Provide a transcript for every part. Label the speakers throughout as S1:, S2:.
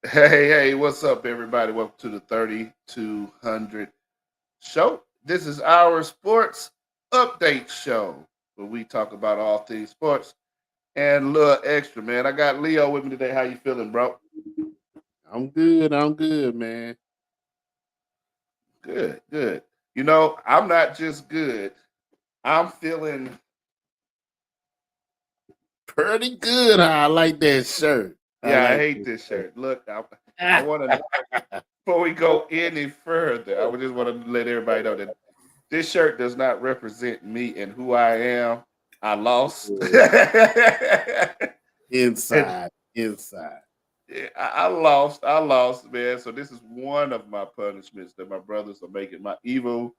S1: Hey, what's up, everybody? Welcome to the 3200 show. This is our sports update show where we talk about all things sports and a little extra, man. I got Leo with me today. How you feeling, bro?
S2: I'm good. I'm good, man.
S1: Good. I'm not just good. I'm feeling
S2: Pretty good. I like that shirt. I
S1: yeah, I
S2: like
S1: hate
S2: that
S1: this
S2: shirt.
S1: shirt. Look, I want to before we go any further, I would just want to let everybody know that this shirt does not represent me and who I am. I lost. And
S2: inside, inside.
S1: yeah, I lost. I lost, man. So this is one of my punishments that my brothers are making. My evil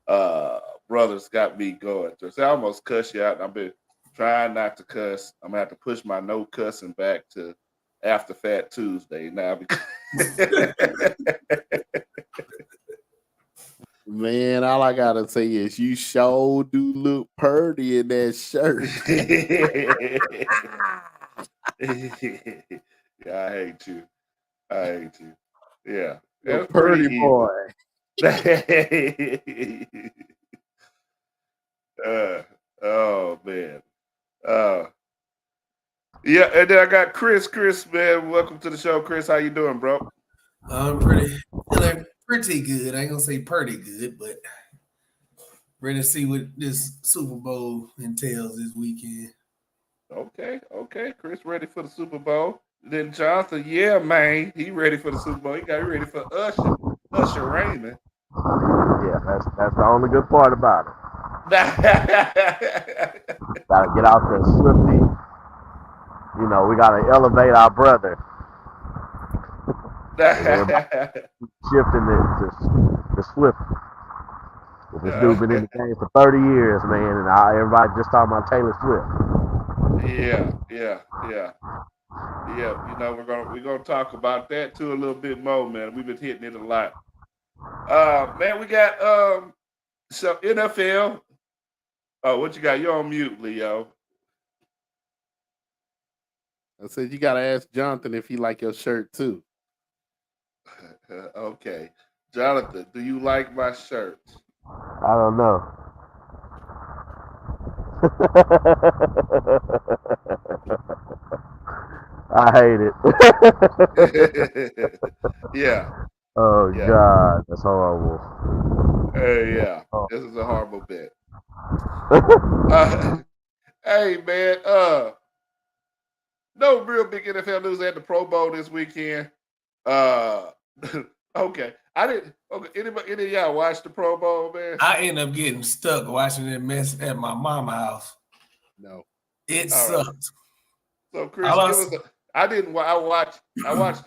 S1: uh brothers got me going through. So I almost cuss you out. And I've been trying not to cuss. I'm gonna have to push my no cussing back to after Fat Tuesday now because
S2: Man, all I gotta say is you sure do look pretty in that shirt.
S1: yeah, I hate you. I hate you. Yeah,
S2: You're a
S1: that's pretty
S2: pretty
S1: evil.
S2: boy.
S1: uh, oh man. Uh, yeah, and then I got Chris. Chris, man, welcome to the show, Chris. How you doing, bro?
S3: I'm pretty feeling pretty good. I ain't gonna say pretty good, but ready to see what this Super Bowl entails this weekend.
S1: Okay. Chris ready for the Super Bowl. Then Jonathan, yeah, man, he ready for the Super Bowl. He got ready for Usher Raymond.
S4: Yeah, that's the only good part about it.
S1: yeah,
S4: Gotta get out there swiftly. We gotta elevate our brother. And everybody shifting it to Swift. This dude been in the game for 30 years, man, and everybody just talking about Taylor Swift.
S1: yeah. We're gonna talk about that too a little bit more, man. We've been hitting it a lot. Man, we got some NFL. Oh, what you got? You're on mute, Leo.
S2: I said you gotta ask Jonathan if he like your shirt too.
S1: Okay. Jonathan, do you like my shirt?
S4: I don't know. I hate it.
S1: yeah,
S4: Oh
S1: yeah.
S4: God, that's horrible.
S1: Yeah.
S4: Oh.
S1: This is a horrible bet. Hey man, no real big NFL news at the Pro Bowl this weekend. Uh okay. I didn't okay, any of y'all watch the Pro Bowl, man?
S3: I end up getting stuck watching that mess at my mama's house.
S2: No.
S3: It
S1: All right.
S3: sucked.
S1: So Chris, give us I didn't I watched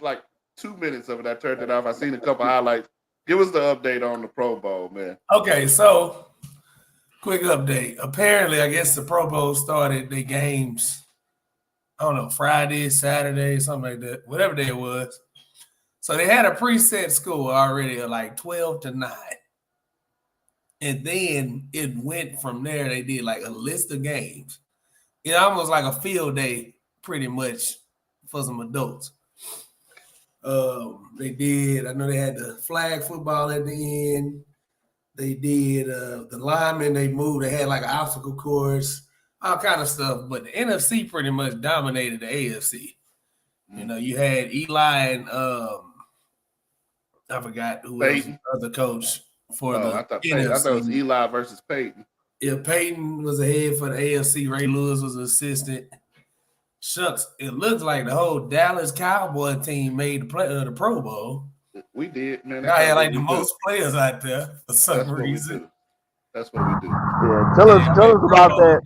S1: like 2 minutes of it. I turned it off. I seen a couple highlights. Give us the update on the Pro Bowl, man.
S3: Okay, so quick update. Apparently, I guess the Pro Bowl started the games, I don't know, Friday, Saturday, something like that, whatever day it was. So they had a preset score already of like 12-9. And then it went from there. They did like a list of games. It almost like a field day, pretty much, for some adults. They did, I know they had the flag football at the end. They did the linemen, they moved, they had like an obstacle course, all kind of stuff. But the NFC pretty much dominated the AFC. You had Eli and I forgot who was the other coach for the
S1: I thought
S3: NFC.
S1: it was Eli versus Peyton.
S3: Yeah, Peyton was ahead for the AFC. Ray Lewis was assistant. Shucks, it looks like the whole Dallas Cowboy team made the Pro Bowl.
S1: We did, man.
S3: I had like the most players out there for some reason.
S1: That's what we do.
S4: Yeah, tell us about that.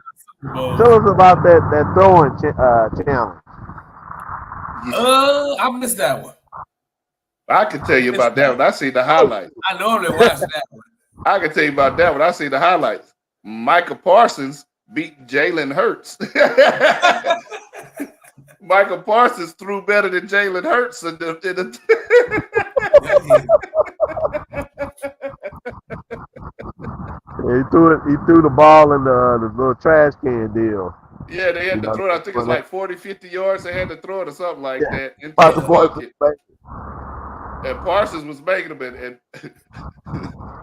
S4: Tell us about that throwing challenge.
S3: I missed that one.
S1: I can tell you about that one. I see the highlights.
S3: I normally watch that one.
S1: I can tell you about that one. I see the highlights. Micah Parsons beat Jalen Hurts. Michael Parsons threw better than Jalen Hurts in the
S4: He threw the ball in the little trash can deal.
S1: Yeah, they had to throw it. I think it's like 40, 50 yards. They had to throw it or something like that into
S4: the
S1: bucket. And Parsons was making them, and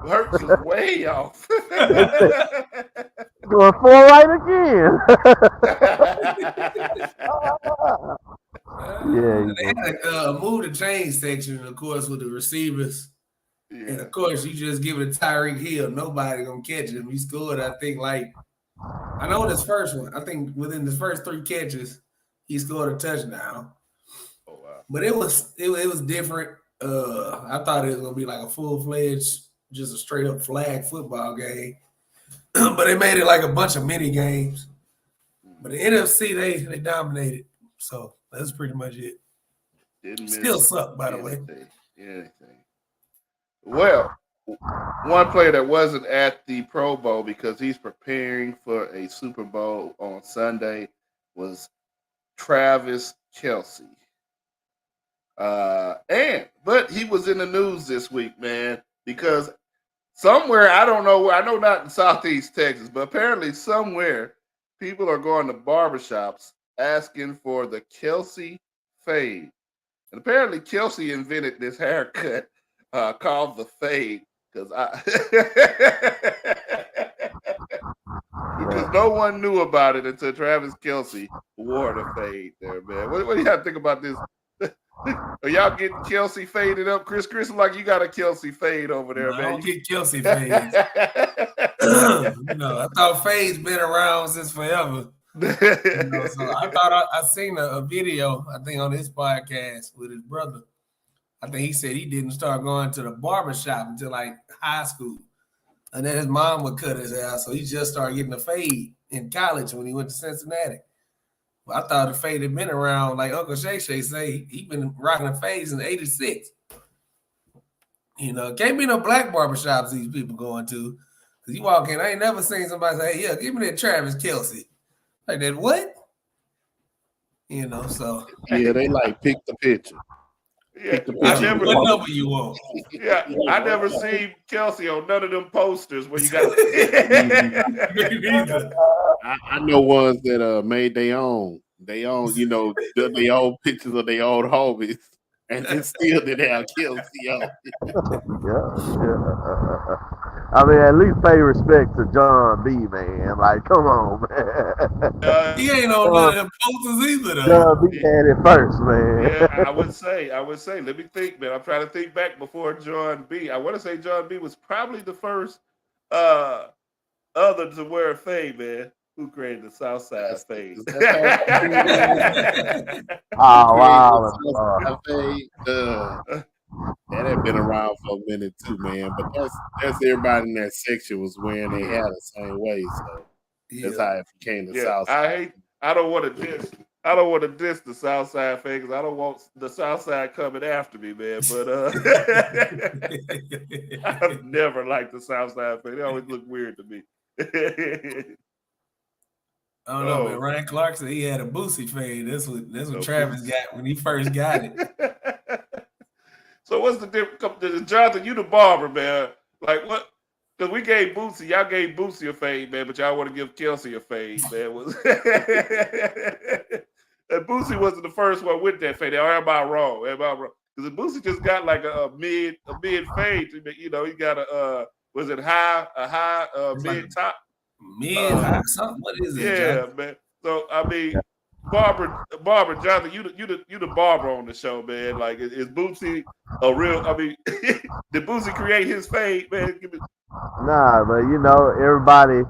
S1: Hurts was way off.
S4: Going 4 right again. Yeah,
S3: They had to move the chain section, of course, with the receivers.
S1: Yeah.
S3: And of course, you just give it to Tyreek Hill. Nobody gonna catch him. He scored, I think, I know this first one. I think within the first 3 catches, he scored a touchdown.
S1: Oh wow!
S3: But it was different. I thought it was gonna be like a full-fledged, just a straight up flag football game. But they made it like a bunch of mini games. But the NFC, they dominated. So that's pretty much it. Still suck, by the way.
S1: Anything. Well, one player that wasn't at the Pro Bowl because he's preparing for a Super Bowl on Sunday was Travis Kelce. But he was in the news this week, man, because somewhere, I don't know where, I know not in Southeast Texas, but apparently somewhere people are going to barbershops asking for the Kelce Fade. And apparently Kelce invented this haircut called the Fade because because no one knew about it until Travis Kelce wore the fade there, man. What do y'all think about this? Are y'all getting Kelce faded up? Chris, like you got a Kelce fade over there, man.
S3: I don't get Kelce fades. I thought fade's been around since forever. So I thought I seen a video, I think on his podcast with his brother. I think he said he didn't start going to the barbershop until like high school. And then his mom would cut his hair, so he just started getting a fade in college when he went to Cincinnati. Well, I thought the fade had been around, like Uncle Shay say, he been rocking the fades in '86. Can't be no black barbershops these people going to. Because you walk in, I ain't never seen somebody say, hey, yeah, give me that Travis Kelce. Like that, what? So.
S2: Yeah, they like pick the picture.
S1: Yeah,
S3: what number you want?
S1: Yeah, I never seen Kelce on none of them posters where you got.
S2: I know ones that made their own, their own pictures of their own homies, and it still didn't have Kelce on.
S4: Yeah. I mean, at least pay respect to John B, man. Like, come on, man.
S3: He ain't on none of them posters either, though.
S4: John B had it first, man.
S1: Yeah, I would say. Let me think, man. I'm trying to think back before John B. I want to say John B was probably the first other to wear a fade, man. Who created the Southside fade?
S4: Oh, wow.
S2: That had been around for a minute too, man. But that's everybody in that section was wearing their hair the same way. So that's how it became the Southside.
S1: I don't want to diss the Southside fade because I don't want the Southside coming after me, man. But I've never liked the Southside fade. They always look weird to me.
S3: I don't know, man. Ryan Clark said he had a Boosie fade. That's what Travis got when he first got it.
S1: So what's the difference? Jonathan, you the barber, man. Like what? Because we gave Boosie, y'all gave Boosie a fade, man, but y'all want to give Kelce a fade, man. And Boosie wasn't the first one with that fade. Everybody wrong. Because Boosie just got like a mid fade. He got a high, mid top.
S3: Mid high something. What is it?
S1: Yeah, Jonathan? Man. So I mean, Barber, Jonathan, you the barber on the show, man. Like, is Boosie a real? I mean, did Boosie create his fade, man?
S4: Nah, but everybody,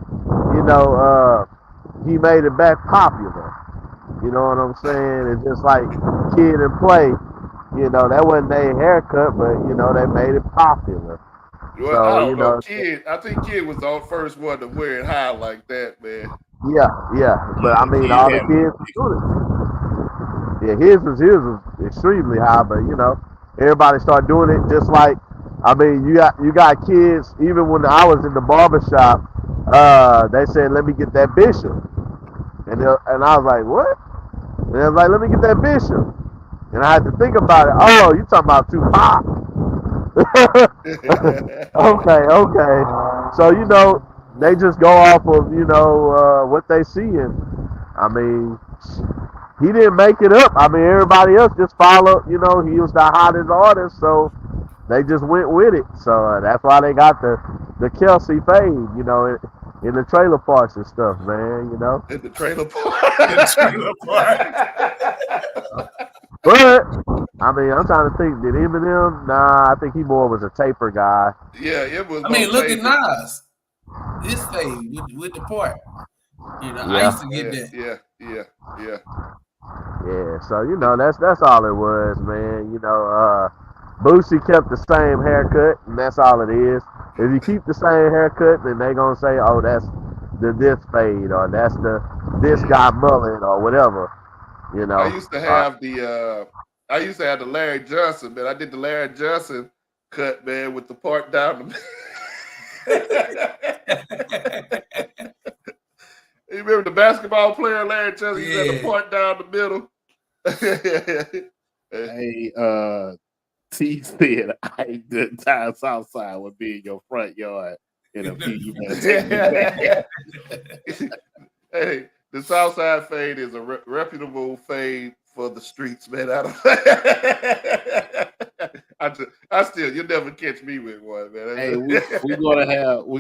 S4: he made it back popular. You know what I'm saying? It's just like Kid and Play. That wasn't their haircut, but they made it popular.
S1: Well,
S4: so,
S1: I don't know. Kid, I think Kid was the first one to wear it high like that, man.
S4: Yeah. But I mean, all the kids were doing it. Yeah, his was extremely high, but everybody started doing it. Just like, I mean, you got kids. Even when I was in the barbershop, they said, "Let me get that Bishop," and I was like, "What?" And they was like, "Let me get that Bishop," and I had to think about it. Oh, you talking about Tupac? Okay. So they just go off of what they see, and I mean, he didn't make it up. I mean, everybody else just followed. You know, he was the hottest artist, so they just went with it. So that's why they got the Kelce Fade. You know, in the trailer parks and stuff, man. You know,
S1: in the trailer park. In the trailer
S4: park. But I mean, I'm trying to think. Did Eminem? Nah, I think he more was a taper guy.
S1: Yeah, it was.
S3: I mean, look at Nas. His fade with the part. You know, I used to get that.
S1: Yeah.
S4: Yeah, so you know that's all it was, man. You know, Boosie kept the same haircut, and that's all it is. If you keep the same haircut, then they gonna say, "Oh, that's the this fade," or "That's the this guy mullet," or whatever. You know.
S1: I used to have the Larry Johnson, man. I did the Larry Johnson cut, man, with the part down You remember the basketball player Larry Johnson? He had the part down the middle.
S2: Hey, T said, "I good time Southside would be in your front yard in a few minutes."
S1: Hey, the Southside fade is a reputable fade for the streets, man. I still, you'll never catch me with one, man.
S2: Hey, we're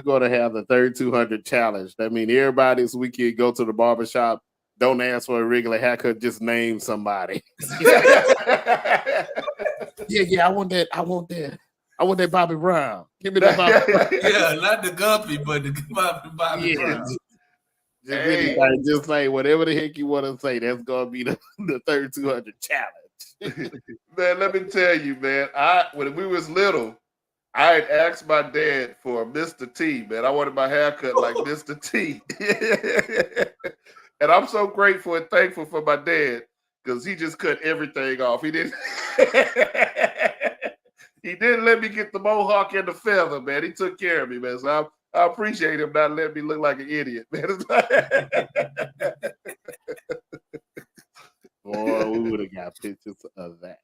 S2: gonna have the 3200 challenge. That means everybody this weekend go to the barbershop. Don't ask for a regular haircut. Just name somebody. Yeah. I want that Bobby Brown. Give me that Bobby Brown.
S3: Yeah, not the Guppy, but the Bobby Brown.
S2: Just like whatever the heck you want to say, that's gonna be the 3200 challenge.
S1: Man, let me tell you, man. When we was little, I had asked my dad for a Mr. T, man. I wanted my haircut like Mr. T. And I'm so grateful and thankful for my dad because he just cut everything off. He didn't let me get the mohawk and the feather, man. He took care of me, man. So I appreciate him not letting me look like an idiot, man.
S2: Boy, we would have got pictures of that.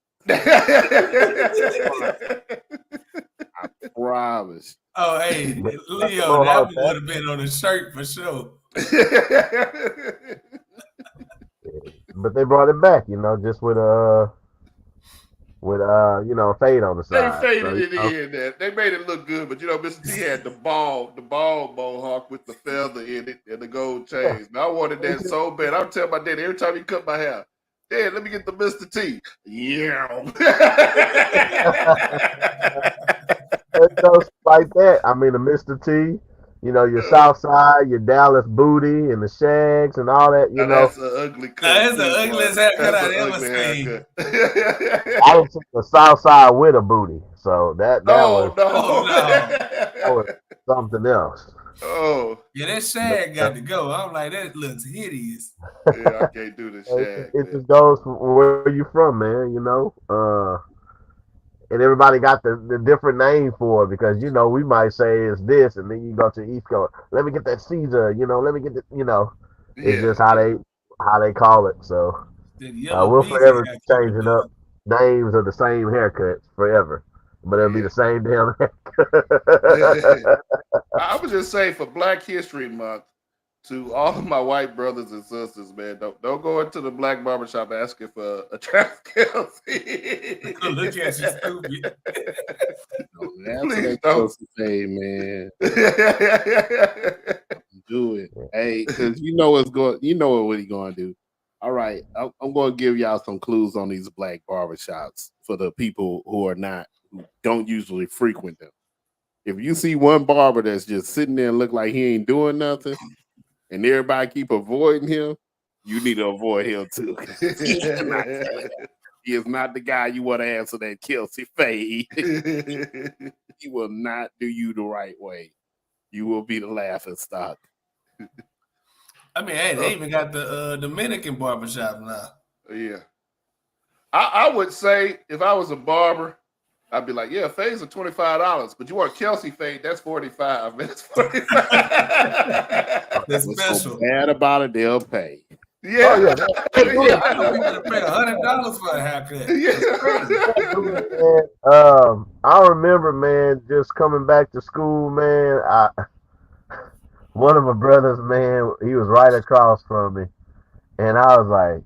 S2: I promise.
S3: Oh, hey, Leo, that would have been on a shirt for sure.
S4: But they brought it back, you know, just with you know, fade on the side.
S1: They faded it in. They made it look good, but you know, Mr. T had the bald mohawk with the feather in it and the gold chains. Now I wanted that so bad. I'm telling my dad every time he cut my hair, Dad, let me get the Mr. T. Yeah.
S4: It goes like that. I mean, the Mr. T, you know, your South Side, your Dallas booty, and the shags and all that. You know,
S1: that's an ugly cut.
S3: That's the ugliest haircut I've ever seen.
S4: I didn't see the South Side with a booty, so that was something else.
S1: Oh,
S3: yeah, that shag got to go. I'm like, that looks hideous.
S1: Yeah, I can't do this shag.
S4: It just goes from where you from, man. You know, and everybody got the different name for it because, you know, we might say it's this, and then you go to the East Coast. Let me get that Caesar. You know, let me get the. You know, it's just how they call it. So we'll forever be changing up names of the same haircuts forever. But it'll be the same damn haircut.
S1: I would just say for Black History Month, to all of my white brothers and sisters, man, don't go into the black barbershop asking for a traffic Kelce.
S3: Look at you, stupid.
S2: That's what they supposed to say, man. Do it, hey, because you know what he's going to do. All right, I'm going to give y'all some clues on these black barbershops for the people who don't usually frequent them. If you see one barber that's just sitting there and look like he ain't doing nothing, and everybody keep avoiding him, you need to avoid him too. He is not the guy you want to answer that Kelce Fade. He will not do you the right way. You will be the laughing stock.
S3: I mean, hey, they even got the Dominican barbershop now.
S1: Yeah. I would say if I was a barber, I'd be like, yeah, fades are $25, but you want Kelce Fade, that's $45. Man, that's $45.
S3: That's special.
S2: So bad about it, they'll pay.
S1: Yeah.
S3: I know people to pay $100 for a haircut.
S4: Yeah. I remember, man, just coming back to school, man. One of my brothers, man, he was right across from me, and I was like,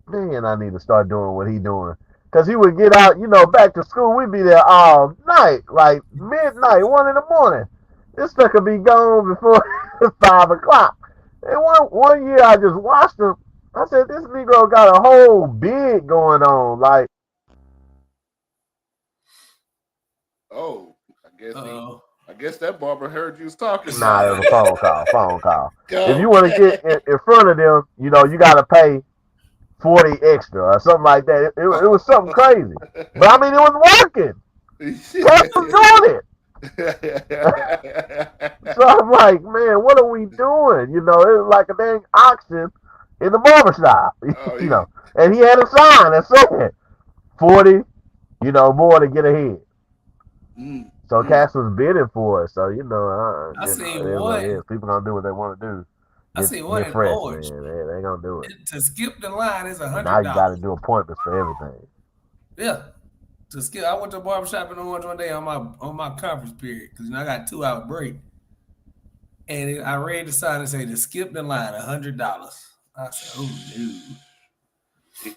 S4: man, I need to start doing what he doing. Cause he would get out, back to school. We'd be there all night, like midnight, 1 in the morning. This stuff could be gone before 5 o'clock. And one year, I just watched him. I said, this Negro got a whole bid going on. Like,
S1: Oh,
S3: Uh-oh.
S1: I guess that barber heard you was talking.
S4: nah, it was a phone call.
S1: Go.
S4: If you want to get in front of them, you got to pay 40 extra or something like that. It was something crazy. But I mean, it was working. Plus was doing it. So I'm like, man, what are we doing? It was like a dang auction in the barbershop.
S1: Oh, yeah.
S4: And he had a sign that said 40, more to get ahead. So Cass was bidding for it. So
S3: I seen one.
S4: People gonna do what they want to do.
S3: I seen one in
S4: fresh,
S3: Orange.
S4: man. They ain't gonna do it.
S3: To skip the line is $100.
S4: Now you got to do appointments for everything.
S3: Yeah. To skip, I went to a barbershop in Orange one day on my conference period because I got 2 hour break, and I read the sign and say to skip the line $100. I said, oh dude.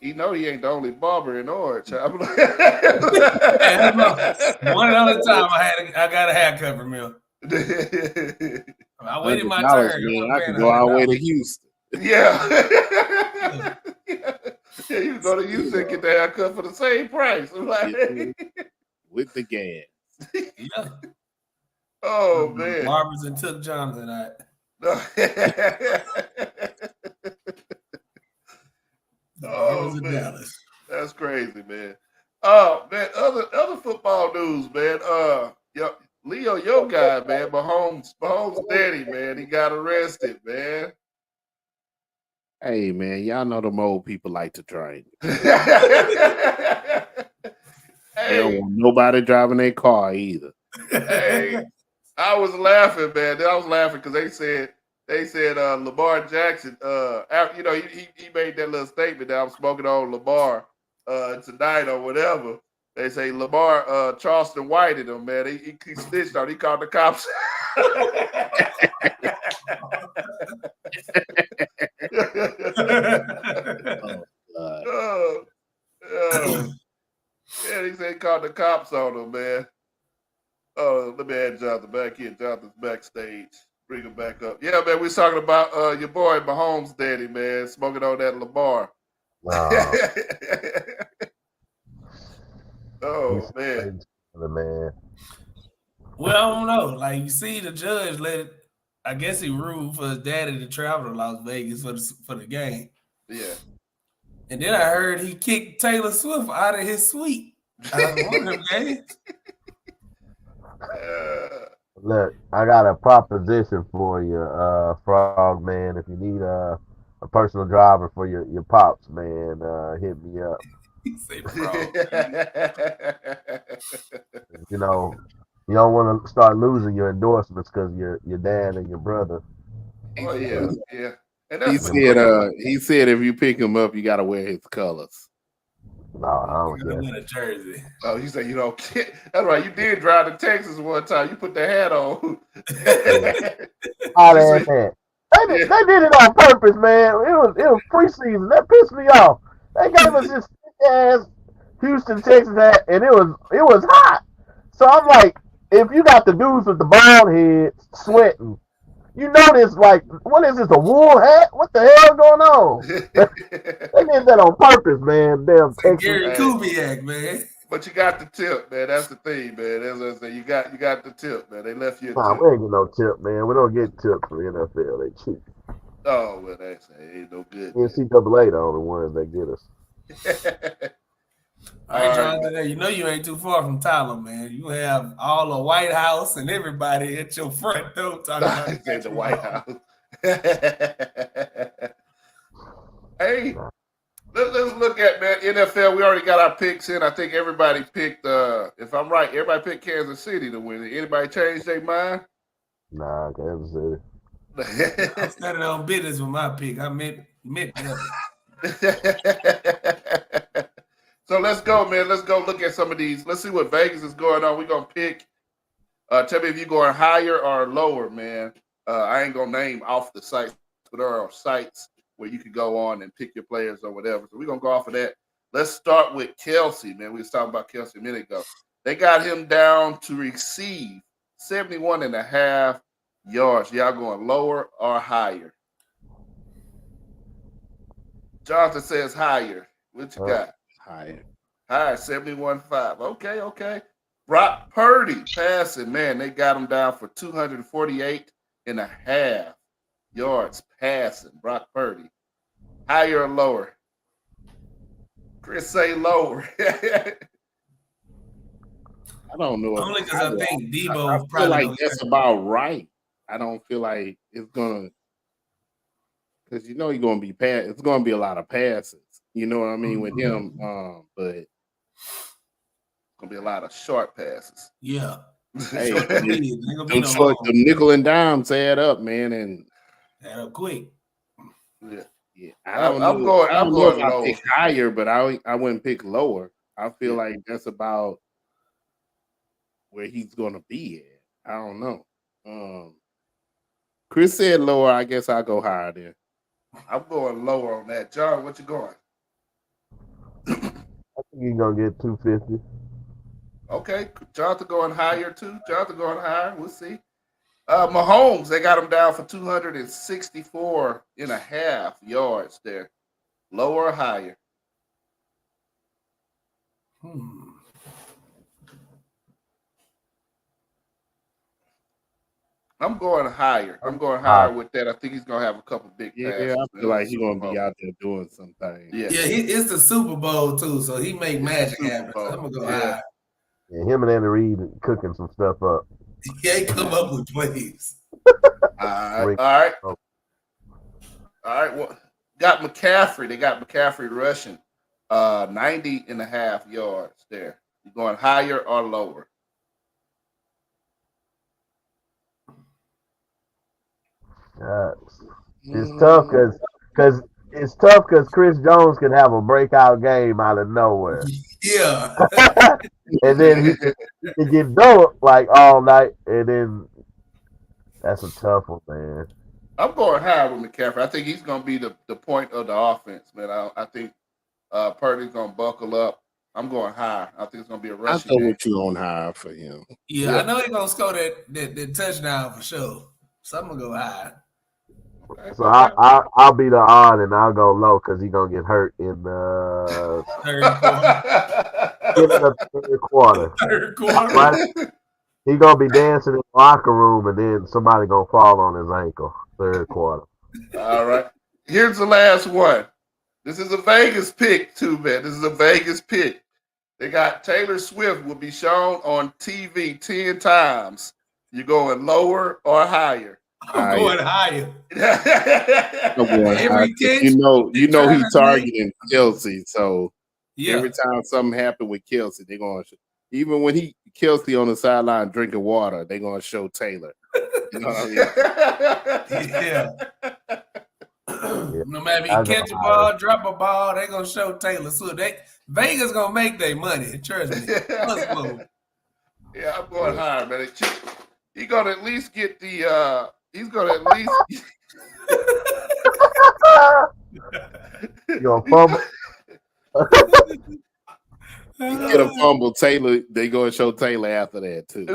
S1: He know he ain't the only barber in Orange. I'm like,
S3: one other time I got a haircut from him. I waited my turn.
S2: Man, I can go all the way to Houston.
S1: Yeah. Yeah, you can go to Houston and get the haircut for the same price. Like,
S2: with the gas.
S3: Yeah.
S1: Oh man.
S3: Barbers and took Jonathan.
S1: Oh man.
S3: Dallas.
S1: That's crazy, man. Oh man, other football news, man. Leo, your guy, man, Mahomes' daddy, man, he got arrested, man.
S2: Hey, man, y'all know them old people like to drink. They don't want nobody driving their car either.
S1: Hey, I was laughing, man. I was laughing because they said Lamar Jackson, after, he made that little statement that I'm smoking on Lamar tonight or whatever. They say Lamar Charleston whited him, man. He snitched on. He called the cops. Yeah, he said he called the cops on him, man. Oh, let me add Jonathan back here. Jonathan's backstage. Bring him back up. Yeah, man, we was talking about your boy Mahomes' daddy, man, smoking on that Lamar.
S4: Wow.
S1: Oh man.
S3: Well, I don't know. Like you see, the judge I guess he ruled for his daddy to travel to Las Vegas for the game.
S1: Yeah.
S3: And then I heard he kicked Taylor Swift out of his suite. I was one of them games.
S4: Look, I got a proposition for you, Frog Man. If you need a personal driver for your pops, man, hit me up.
S3: Say Frog.
S4: You don't want to start losing your endorsements because your dad and your brother.
S1: Oh yeah, yeah. And
S2: he said if you pick him up, you got to wear his colors.
S4: No, I don't care.
S3: Win a jersey.
S1: Oh, you say you don't care. That's right. You did drive to Texas one time. You put the hat on.
S4: They did it on purpose, man. It was preseason. That pissed me off. They gave us this ass Houston, Texas hat, and it was hot. So I'm like, if you got the dudes with the bald heads sweating, this, like, what is this, a wool hat? What the hell going on? They did that on purpose, man. Damn Texas.
S3: Gary Kubiak, man.
S1: But you got the tip, man. That's the thing, man. As I say, you got the tip, man. They left you a
S4: tip. We ain't get no tip, man. We don't get tips from the NFL. They cheap.
S1: Oh, well, that's ain't no good.
S4: NCAA the only ones that get us.
S3: All right, Jonathan, you ain't too far from Tyler, man. You have all the White House and everybody at your front door talking about
S1: the White House. Hey, let's look at, man, NFL. We already got our picks in. I think everybody picked, if I'm right, everybody picked Kansas City to win. Anybody change their mind?
S4: Nah, Kansas City.
S3: I started on business with my pick. I meant
S1: So let's go, man. Let's go look at some of these. Let's see what Vegas is going on. We're going to pick. Tell me if you're going higher or lower, man. I ain't going to name off the sites, but there are sites where you could go on and pick your players or whatever. So we're gonna go off of that. Let's start with Kelce, man. We was talking about Kelce a minute ago. They got him down to receive 71.5 yards. Y'all going lower or higher? Jonathan says higher. What you got?
S2: Higher.
S1: Higher, 71.5. Okay. Brock Purdy passing, man. They got him down for 248.5 yards passing. Brock Purdy. Higher or lower? Chris say lower.
S2: I don't know.
S3: Only because I think Debo
S2: I feel
S3: probably
S2: like that's about right. I don't feel like it's gonna, because you know he's gonna be pass. It's gonna be a lot of passes. You know what I mean with him. But
S1: it's gonna be a lot of short passes.
S3: Yeah.
S2: Hey,
S3: them
S2: short, the nickel and dimes add up, man, and
S3: add up quick.
S1: Yeah.
S2: I'm going lower. I pick higher, but I wouldn't pick lower. I feel like that's about where he's gonna be at. I don't know. Chris said lower. I guess I'll go higher there.
S1: I'm going lower on that. John, what you going?
S4: I think he's gonna get 250.
S1: Okay, Jonathan going higher too. Jonathan going higher. We'll see. Mahomes, they got him down for 264.5 yards there. Lower or higher? I'm going higher. I'm going higher with that. I think he's gonna have a couple big passes.
S2: Yeah, I feel like he's gonna be out there doing something.
S3: Yeah, it's the Super Bowl too, so he make magic happen. So I'm gonna go high.
S4: Yeah, him and Andy Reid cooking some stuff up.
S3: They come up with plays.
S1: All right. Well, got McCaffrey. They got McCaffrey rushing 90.5 yards there. You going higher or lower?
S4: It's tough because Chris Jones can have a breakout game out of nowhere.
S3: Yeah.
S4: And then he can get dunked like all night, and then that's a tough one, man.
S1: I'm going higher with McCaffrey. I think he's going to be the point of the offense, man. I think Purdy's going to buckle up. I'm going high. I think it's going to be a rushing game.
S2: I thought you on high for him.
S3: Yeah, I know he's going to score that touchdown for sure. So I'm going to go high.
S4: Okay. So I'll be the odd and I'll go low because he's going to get hurt in the third quarter. Right? He's going to be dancing in the locker room and then somebody going to fall on his ankle. Third quarter.
S1: All right. Here's the last one. This is a Vegas pick, too, man. This is a Vegas pick. They got Taylor Swift will be shown on TV 10 times. You going lower or higher?
S3: I'm going higher.
S2: I'm going higher. You know he's targeting Kelce, so every time something happened with Kelce, they're going to even when Kelce on the sideline drinking water, they're going to show Taylor. You know what I mean?
S3: Yeah. No matter if he catch a ball, drop a ball, they're gonna show Taylor Swift. Vegas gonna make their money. Trust me.
S1: Yeah, I'm going higher, man. He's gonna at least get the. He's gonna at least.
S4: You gonna fumble?
S2: Get a fumble, Taylor. They gonna show Taylor after that too.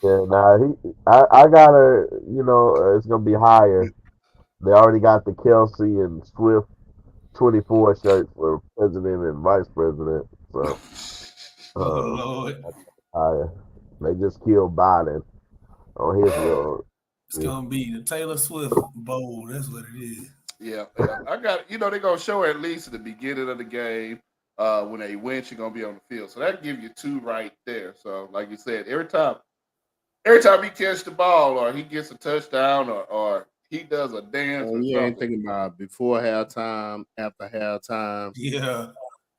S4: Yeah, I gotta, it's gonna be higher. They already got the Kelce and Swift 24 shirts for president and vice president. So,
S3: Lord.
S4: Higher. They just killed Biden on his little.
S3: It's gonna be the Taylor Swift Bowl. That's what it is.
S1: Yeah. I got. They're gonna show her at least at the beginning of the game. When they win, she's gonna be on the field. So that gives you two right there. So, like you said, every time he catches the ball or he gets a touchdown or he does a dance.
S2: You ain't thinking about before halftime, after halftime.
S3: Yeah.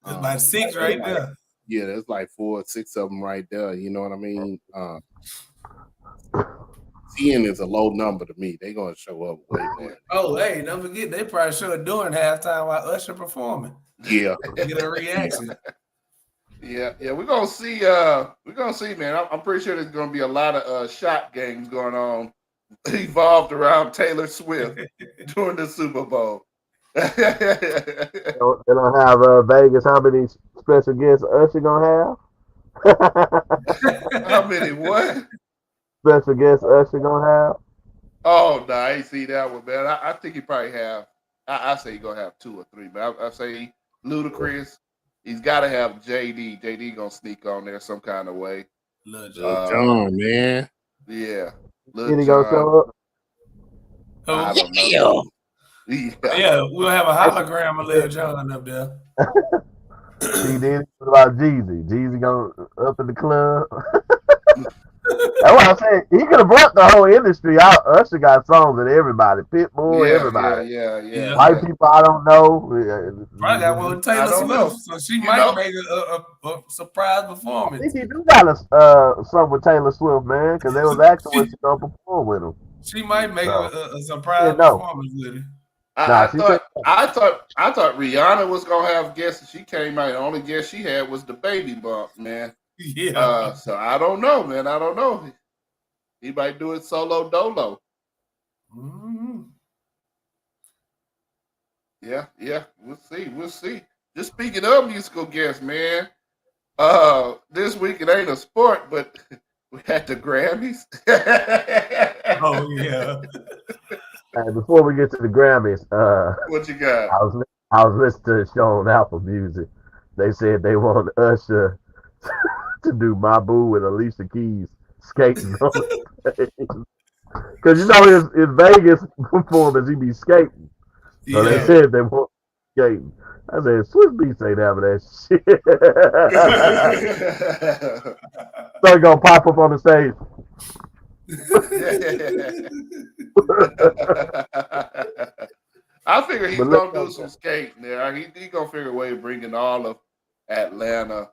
S3: There's about 6 right there.
S2: Yeah, there's like 4 or 6 of them right there. You know what I mean? 10 is a low number to me. They're going to show up way more.
S3: Oh, hey, don't forget, they probably show it during halftime while Usher performing.
S2: Yeah.
S3: Get a reaction.
S1: Yeah, we're gonna see. Man. I'm pretty sure there's gonna be a lot of shot games going on evolved around Taylor Swift during the Super Bowl.
S4: They don't have Vegas. How many special guests Usher gonna have?
S1: How many what?
S4: Special guests Usher gonna have?
S1: Oh no, I ain't see that one, man. I think he probably have. I say he gonna have 2 or 3, but I say Ludacris. He's got to have JD. JD gonna sneak on there some kind of way.
S3: Lil
S2: John, man.
S1: Yeah.
S4: Is he gonna show up?
S1: I don't know.
S3: Yeah, we'll have a hologram of Lil Jon up there.
S4: He did. What about Jeezy? Jeezy going up in the club? That's what I said. He could have brought the whole industry out. Usher got songs with everybody. Pitbull, everybody.
S1: Yeah.
S4: White people, I don't know.
S3: Probably got one with Taylor Swift, so she might make a surprise performance.
S4: I think he do got something with Taylor Swift, man, because they was asking when she gonna perform with him.
S3: She might make a surprise performance with it.
S1: I thought Rihanna was gonna have guests. She came out. The only guest she had was the baby bump, man.
S3: Yeah.
S1: So I don't know, man. I don't know. He might do it solo dolo.
S3: Mm-hmm.
S1: Yeah. We'll see. Just speaking of musical guests, man. This week it ain't a sport, but we had the Grammys.
S3: Oh yeah.
S4: Before we get to the Grammys,
S1: what you got?
S4: I was listening to a show on Apple Music. They said they want Usher to do My Boo with Alicia Keys skating on the stage. Because you know his Vegas performance, he be skating. So they said they want skating. I said, Swiss Beats ain't having that shit. So he gonna pop up on the stage.
S1: I figure he's gonna do some skating there. He gonna figure a way of bringing all of Atlanta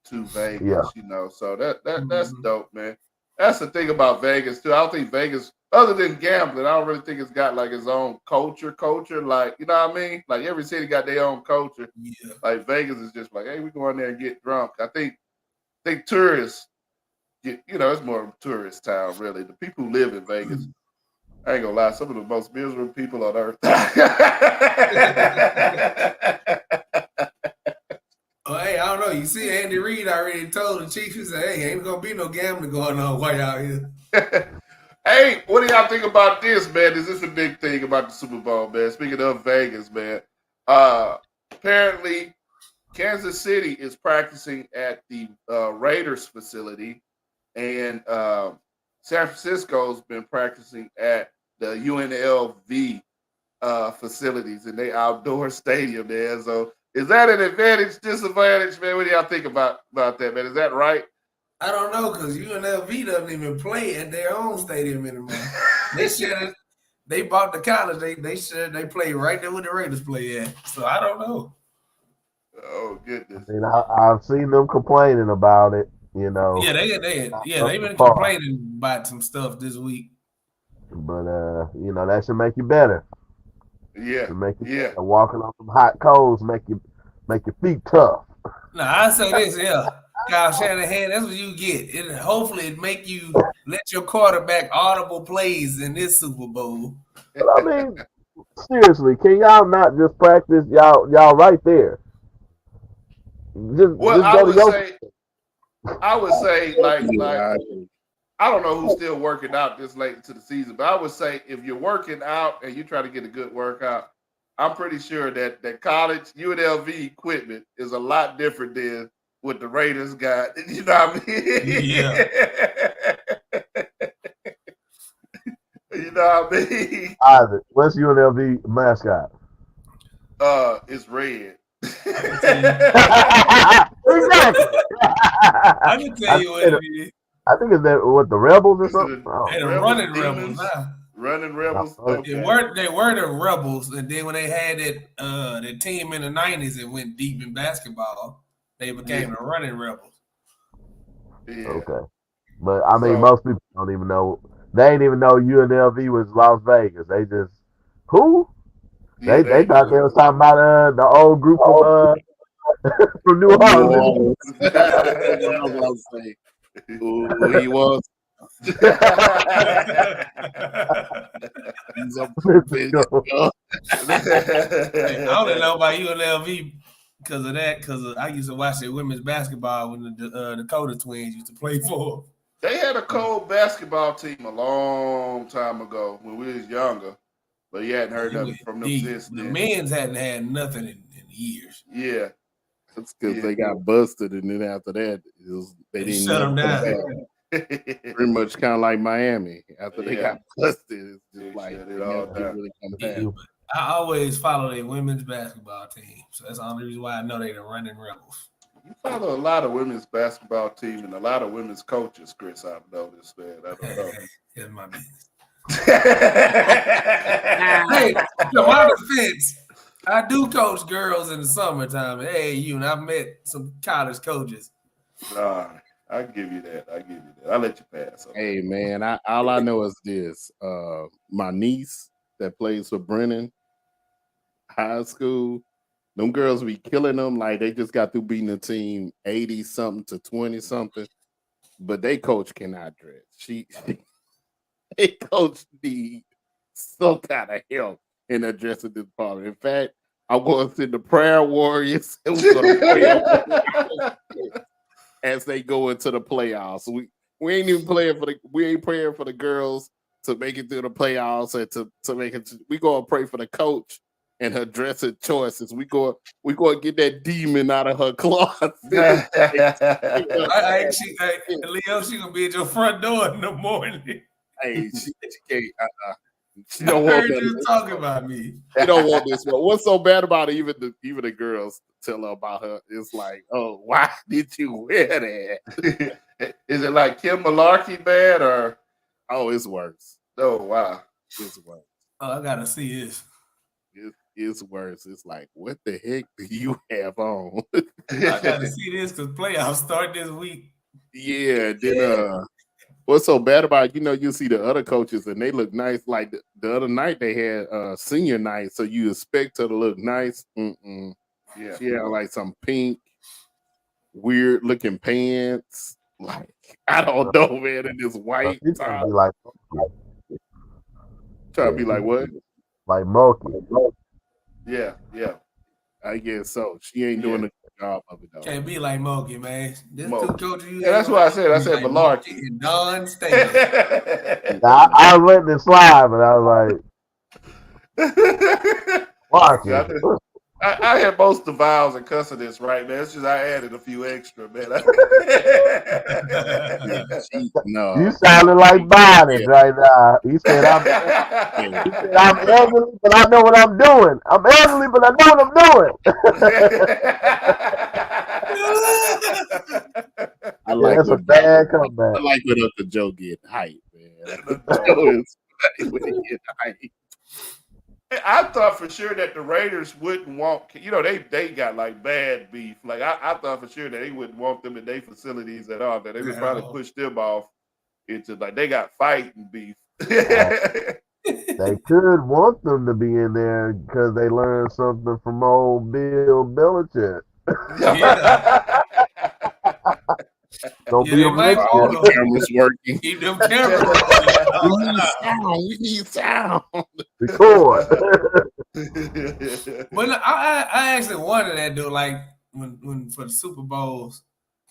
S1: to Vegas, you know. So that's dope, man. That's the thing about Vegas too. I don't think Vegas, other than gambling, I don't really think it's got like its own culture. Like, you know what I mean? Like every city got their own culture. Yeah. Like Vegas is just like, hey, we go in there and get drunk. I think tourists get, you know, it's more of a tourist town, really. The people who live in Vegas, I ain't gonna lie, some of the most miserable people on earth.
S3: Oh, hey, I don't know. You see, Andy Reid already told the Chiefs, he said, hey, ain't gonna be no gambling going on while y'all here.
S1: Hey, what do y'all think about this, man? Is this a big thing about the Super Bowl, man? Speaking of Vegas, man. Apparently, Kansas City is practicing at the Raiders facility, and San Francisco's been practicing at the UNLV facilities in their outdoor stadium there. So is that an advantage, disadvantage, man? What do y'all think about that, man? Is that right?
S3: I don't know, because UNLV doesn't even play at their own stadium anymore. They bought the college. They play right there where the Raiders play at. So I don't know.
S1: Oh goodness!
S4: I mean, I've seen them complaining about it. You know.
S3: Yeah, they've been complaining about some stuff this week.
S4: But you know, that should make you better.
S1: Yeah.
S4: Better. Walking on some hot coals make your feet tough.
S3: No, I say this, Kyle Shanahan, that's what you get. Hopefully it make you let your quarterback audible plays in this Super Bowl.
S4: But I mean, seriously, can y'all not just practice y'all right there?
S1: I would say like I don't know who's still working out this late into the season, but I would say if you're working out and you try to get a good workout, I'm pretty sure that college UNLV equipment is a lot different than what the Raiders got. You know what I mean?
S3: Yeah.
S1: You know what I mean?
S4: Isaac, what's UNLV mascot?
S1: It's red.
S4: Exactly.
S3: I can tell you what it is.
S4: I think it's that what the Rebels or something.
S3: The running Rebels now.
S1: Running Rebels.
S3: Okay. They were the Rebels, and then when they had that team in the 90s and went deep in basketball, they became the running Rebels.
S1: Yeah.
S4: Okay. But I mean, most people don't even know. They ain't even know UNLV was Las Vegas. They just who? Yeah, they thought they was talking about the old group of from New Orleans.
S2: Who he was? He's a
S3: I only know about UNLV because of that. Because I used to watch the women's basketball when the Dakota Twins used to play for.
S1: They had a cold basketball team a long time ago when we was younger, but you hadn't heard nothing from them since
S3: The
S1: then.
S3: men's hadn't had nothing in years.
S1: Yeah.
S2: That's because they got busted, and then after that, they didn't
S3: shut them down.
S2: Pretty much kind of like Miami. After they got busted, it's just like
S1: it all down.
S2: really come
S3: Yeah,
S2: back.
S3: I always follow their women's basketball team, so that's the only reason why I know they the running Rebels.
S1: You follow a lot of women's basketball team and a lot of women's coaches, Chris. I've noticed, man. I don't know.
S3: It's my business. Hey, to my defense, I do coach girls in the summertime at AAU, and I've met some college coaches.
S1: I give you that. I'll let you pass.
S2: Hey, man, all I know is this. My niece that plays for Brennan High School, them girls be killing them. Like, they just got through beating the team 80-something to 20-something. But they coach cannot dress. They coach need some kind of help in the dressing department. In fact, I'm going to send the prayer warriors and we're going to pray as they go into the playoffs. We ain't even praying for the girls to make it through the playoffs and to make it. We go and pray for the coach and her dressing choices. We go and get that demon out of her closet.
S3: Leo, she gonna be at your front door in the morning.
S2: Hey, she can't. She
S3: don't want you talking about me.
S2: She don't want this one. What's so bad about it? Even the girls tell her about her. It's like, oh, why did you wear that?
S1: Is it like Kim Malarkey bad or?
S2: Oh, it's worse.
S1: Oh wow,
S2: it's worse.
S3: Oh, I gotta see this.
S2: It's worse. It's like, what the heck do you have on?
S3: I gotta see this because playoffs start this week.
S2: Yeah. Then what's so bad about it, you see the other coaches and they look nice. Like the other night they had senior night, so you expect her to look nice.
S1: Yeah.
S2: She had like some pink, weird looking pants. Like, I don't know, man, in this white top. Trying to be like what?
S4: Like Moki.
S1: Yeah.
S2: I guess so. She ain't doing a good job of it though.
S3: Can't be like Moki, man. This two coaches.
S1: Yeah, that's what I said. I said Malarkey.
S3: And Don State.
S4: I let it slide, but I was like, Malarkey.
S1: I had most the vowels and consonants right, man. It's just I added a few extra, man.
S2: No.
S4: You sounded like Biden right now. He said, I'm elderly, but I know what I'm doing. I'm elderly, but I know what I'm doing.
S2: I like
S4: that's a bad comeback.
S2: I like when Uncle Joe get hype, man. Joe is when he get hype.
S1: I thought for sure that the Raiders wouldn't want, they got like bad beef. Like I thought for sure that they wouldn't want them in their facilities at all. That they would probably push them off into like they got fighting beef.
S4: They could want them to be in there because they learned something from old Bill Belichick. Don't be a
S2: cameras working.
S3: Keep them cameras.
S2: We need sound.
S4: Record.
S3: But I actually wonder that, dude. Like when for the Super Bowls,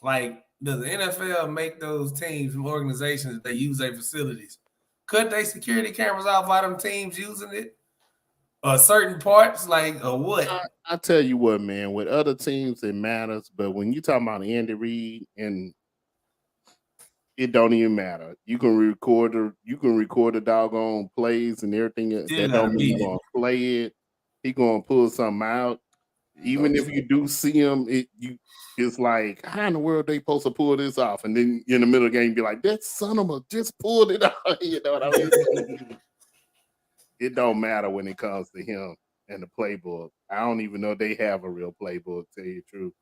S3: like does the NFL make those teams from organizations that they use their facilities? Could they security cameras off by them teams using it? Or certain parts, like, or what?
S2: I tell you what, man, with other teams, it matters. But when you talking about Andy Reid, and it don't even matter. You can record the doggone plays and everything. That don't mean you're gonna play it. He gonna pull something out. Even if you do see him, it's like, how in the world they supposed to pull this off? And then in the middle of the game, be like, that son of a just pulled it out. You know what I mean? It don't matter when it comes to him and the playbook. I don't even know they have a real playbook, to tell you the truth.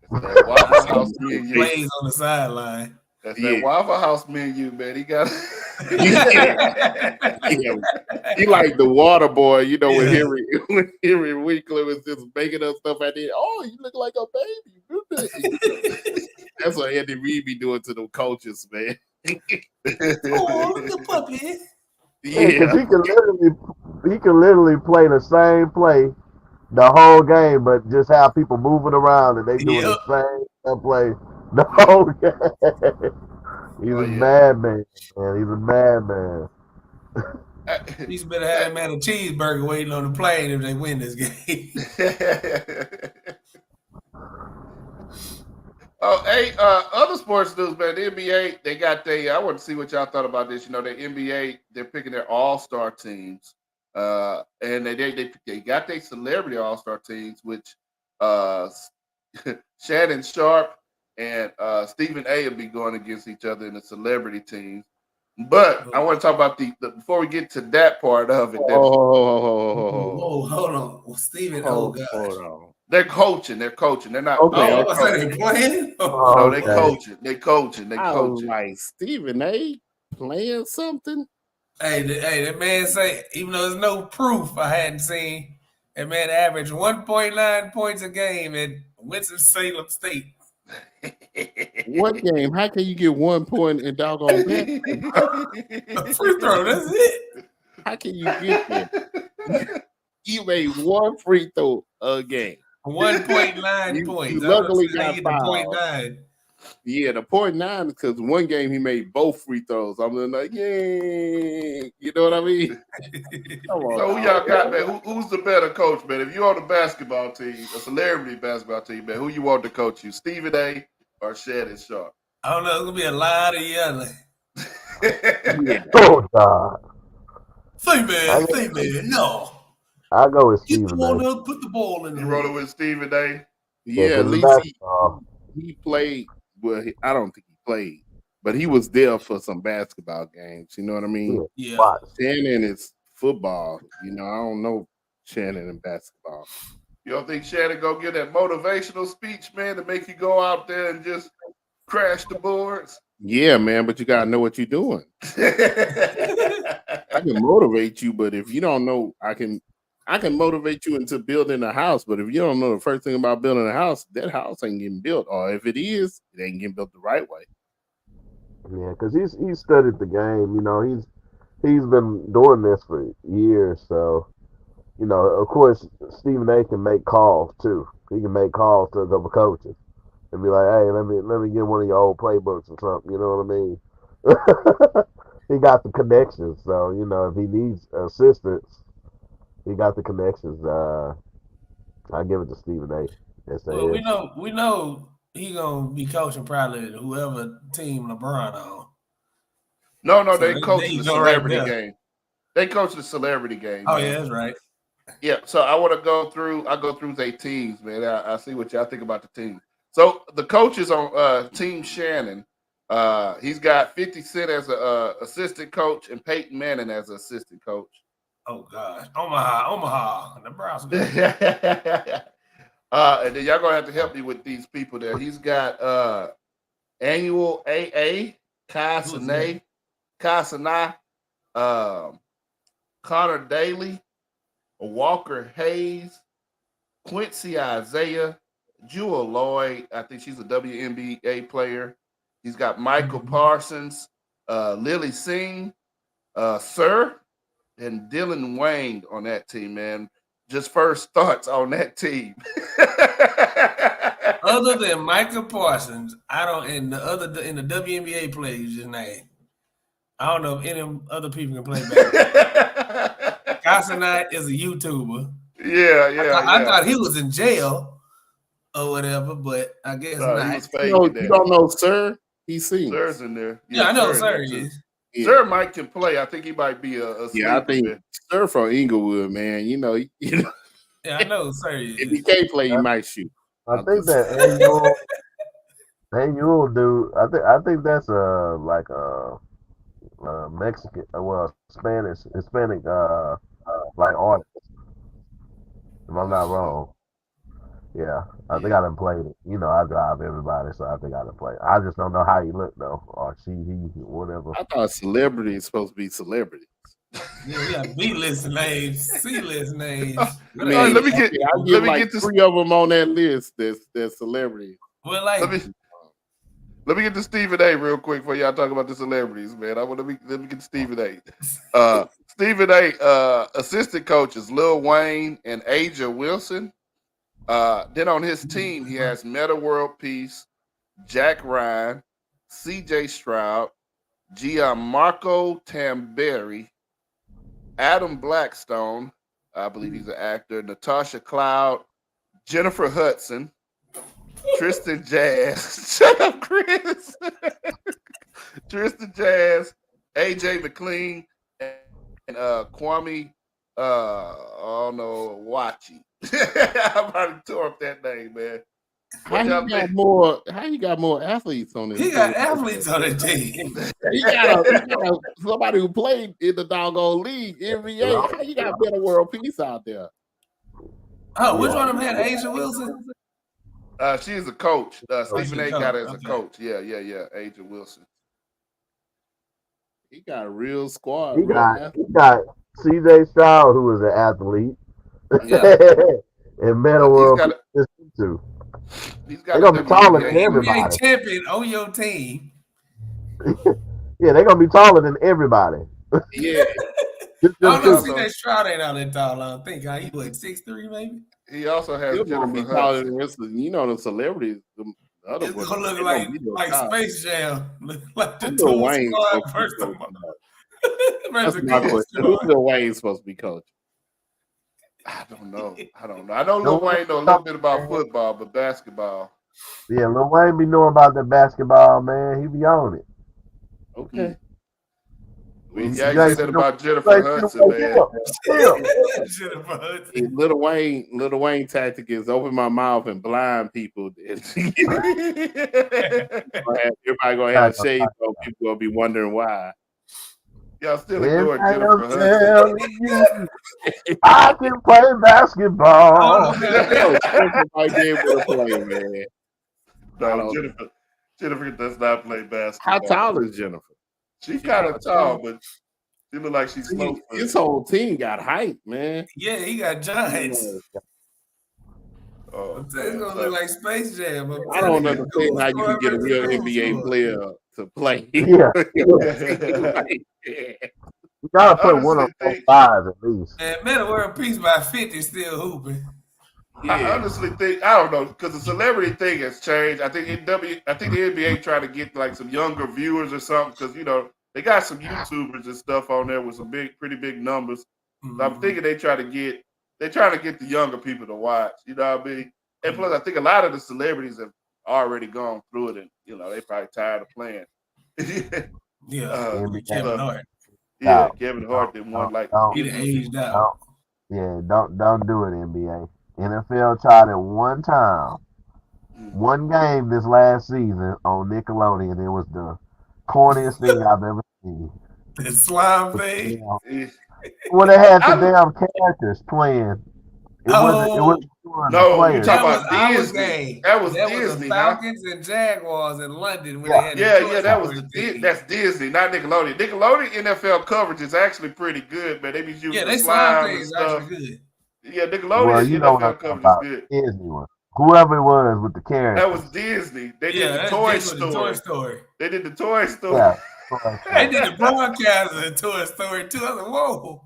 S1: Waffle House menu.
S3: Plays on the sideline.
S1: That's that Waffle House menu, man. He got
S2: he like the water boy, when Henry Winkler was just making up stuff at the end. Oh, you look like a baby. That's what Andy Reid be doing to them coaches, man.
S3: Oh, look at puppy.
S4: Yeah, because
S2: Yeah.
S4: he can literally play the same play the whole game, but just have people moving around and they doing the
S3: Yep.
S4: same play the whole game. He's
S1: Oh
S4: a
S1: yeah.
S4: madman, man. He's a madman.
S3: He's better have that man a cheeseburger waiting on the plane if they win this game.
S1: Oh, hey, other sports news, man. The NBA, they got I want to see what y'all thought about this. You know, the NBA, they're picking their all-star teams. And they got their celebrity all-star teams, which Shannon Sharp and Stephen A will be going against each other in the celebrity teams. But I want to talk about the before we get to that part of it.
S3: Whoa, hold on. Well, Steven, oh gosh.
S2: Hold on.
S1: They're coaching. They're coaching. They're not.
S2: Okay,
S3: Oh,
S2: okay.
S3: I said they playing?
S1: No, they
S4: Okay.
S1: coaching. They coaching. They
S2: I was
S1: coaching.
S2: like, Stephen A. playing something?
S3: Hey, that man say, even though there's no proof I hadn't seen, that man averaged 1.9 points a game at Winston-Salem State.
S2: What game? How can you get 1 point in doggone basketball?
S3: A free throw, that's it.
S2: How can you get there? You made one free throw a game.
S3: 1.9 points.
S2: You luckily got
S3: the
S2: fouled.
S3: 0.9.
S2: Yeah, the 0.9 is because one game he made both free throws. I'm like, yay. You know what I mean? Come on.
S1: So who y'all got, man? Who's the better coach, man? If you're on the basketball team, a celebrity basketball team, man, who you want to coach you, Stephen A. or Shannon Sharp?
S3: I don't know. It's going to be a lot of yelling.
S2: Yeah.
S4: Oh God.
S3: Say, man, no.
S4: I go with
S3: You
S4: Stephen
S3: want
S4: A.
S3: to put the ball in the
S1: You rolling with Stephen A.
S2: Yeah, at
S4: 'cause
S2: least
S4: basketball.
S2: he played. Well, I don't think he played, but he was there for some basketball games. You know what I mean?
S3: Yeah.
S4: Watch.
S2: Shannon is football. You know, I don't know Shannon in basketball.
S1: You don't think Shannon gonna give that motivational speech, man, to make you go out there and just crash the boards?
S2: Yeah, man, but you gotta know what you're doing. I can motivate you, but if you don't know, I can motivate you into building a house. But if you don't know the first thing about building a house, that house ain't getting built. Or if it is, it ain't getting built the right way.
S4: Yeah, because he's studied the game. You know, he's been doing this for years. So, you know, of course, Stephen A. can make calls too. He can make calls to the coaches and be like, "Hey, let me get one of your old playbooks or something." You know what I mean? He got the connections. So, you know, if he needs assistance, he got the connections. I give it to Stephen A.
S3: Well, we know he gonna be coaching probably whoever team LeBron on.
S1: No,
S3: So
S1: they coach
S3: there
S1: the
S3: you go right
S1: celebrity
S3: there.
S1: game. They coach the celebrity game.
S3: Oh
S1: man.
S3: yeah, that's right.
S1: Yeah, so I want to go through. I go through their teams, man. I see what y'all think about the team. So the coaches on Team Shannon, he's got 50 Cent as a assistant coach and Peyton Manning as an assistant coach.
S3: Oh gosh, Omaha, Nebraska.
S1: And then y'all gonna have to help me with these people there. He's got Annual AA, Kai Sinai, Connor Daly, Walker Hayes, Quincy Isaiah, Jewel Lloyd. I think she's a WNBA player. He's got Michael Parsons, Lily Singh, Sir, and Dylan Wang on that team, man. Just first thoughts on that team.
S3: Other than Michael Parsons, I don't in the WNBA players you just named. I don't know if any other people can play basketball. Casanat is a YouTuber.
S1: Yeah.
S3: I thought he was in jail or whatever, but I guess not.
S1: He was
S2: You don't know, Sir? He's seen.
S1: Sir's in there.
S3: Yeah, I know Sir is.
S1: Yeah. Sir Mike can play. I think he might be a
S2: yeah, I think
S1: man.
S2: Sir from Inglewood, man. You know.
S3: Yeah, I know Sir is.
S2: If he can't play, he might shoot.
S4: I think that annual dude. I think that's like a Mexican, Hispanic like artist. If I'm not wrong. Yeah, I think I done played it. You know, I drive everybody, so I think I done played it. I just don't know how he look though, or he, whatever.
S2: I thought celebrity is supposed to be celebrity.
S3: Yeah, we got B-list names, C-list names.
S2: Man,
S1: let me get
S2: three of them on that list. That's celebrity.
S3: Well, like,
S1: Let me get to Stephen A. real quick before y'all talk about the celebrities, man. Let me get to Stephen A. Stephen A. Assistant coaches Lil Wayne and Aja Wilson. Then on his team, he has Meta World Peace, Jack Ryan, C.J. Stroud, Gianmarco Tamberi, Adam Blackstone, I believe he's an actor, Natasha Cloud, Jennifer Hudson, Tristan Jazz, shut up, Chris. Tristan Jazz, AJ McLean, and Kwame Wachi. I probably tore up that name, man.
S2: How you got more athletes on this?
S3: He got athletes on the team.
S2: he got somebody who played in the doggone league, NBA. How you got better world peace out there?
S3: Oh, which one of them had Aja Wilson?
S1: She's a coach. Stephen A. got her as a
S3: okay.
S1: coach. Yeah. Aja Wilson.
S2: He got a real squad.
S4: He got C.J. Stroud, who is an athlete.
S1: Yeah.
S4: And Meta World too. They're gonna be taller than everybody.
S3: NBA champion on your team.
S4: Yeah, they're gonna be taller than everybody.
S2: Yeah.
S3: C.J. Stroud ain't out that tall. I don't think. He like 6'3", maybe.
S1: He also has
S2: Jennifer taller than the rest of the celebrities. The other
S3: it's
S2: ones,
S3: gonna look like Space Jam. Look like the
S2: Lil
S3: two
S2: Wayne
S3: squad first of all.
S2: That's my question. Who's Lil Wayne supposed to be coaching?
S1: I don't know. I know Lil Wayne know a little bit about football, but basketball.
S4: Yeah, Lil Wayne be knowing about the basketball, man. He be on it.
S2: Okay.
S1: You say that about Jennifer Hudson, man.
S3: Jennifer Hudson.
S2: Lil Wayne tactic is open my mouth and blind people. Everybody gonna have shades on. People gonna be wondering why.
S1: Y'all still ignoring Jennifer Hudson.
S4: I can play basketball.
S2: Might be able to play, man.
S1: No, Jennifer does not play basketball.
S2: How tall is Jennifer?
S1: She's kind of tall, but she look like she's slow.
S2: His whole team got height, man.
S3: Yeah, he got giants.
S1: Oh,
S3: it's gonna look like Space Jam.
S2: I don't understand how you can get a real NBA player to play.
S4: Yeah. You gotta put one on 5 at least.
S3: And Meta World Peace by 50 still hooping.
S1: Yeah. I honestly think I don't know because the celebrity thing has changed. I think the NBA trying to get like some younger viewers or something because they got some YouTubers and stuff on there with some pretty big numbers. Mm-hmm. So I'm thinking they're trying to get the younger people to watch. You know what I mean? And plus, I think a lot of the celebrities have already gone through it, and they probably tired of playing.
S3: Kevin Hart.
S1: Yeah, Kevin Hart didn't want
S3: he aged out.
S4: Yeah, don't do it, NBA. NFL tried it one time, one game this last season on Nickelodeon. It was the corniest thing I've ever seen.
S3: The slime thing.
S4: When they had the damn characters playing. It wasn't
S1: no, you're talking about Disney. That was Disney.
S3: The Falcons and Jaguars in London. When
S1: they had that's Disney, not Nickelodeon. Nickelodeon NFL coverage is actually pretty good, man. They be using the slime and stuff. Good. Yeah, Nickelodeon NFL coverage is good.
S4: Disney one. Whoever it was with the characters.
S1: That was Disney. They did the Toy Story. They did the Toy Story.
S4: Yeah.
S3: They did the broadcast in Toy Story too. I was like, whoa.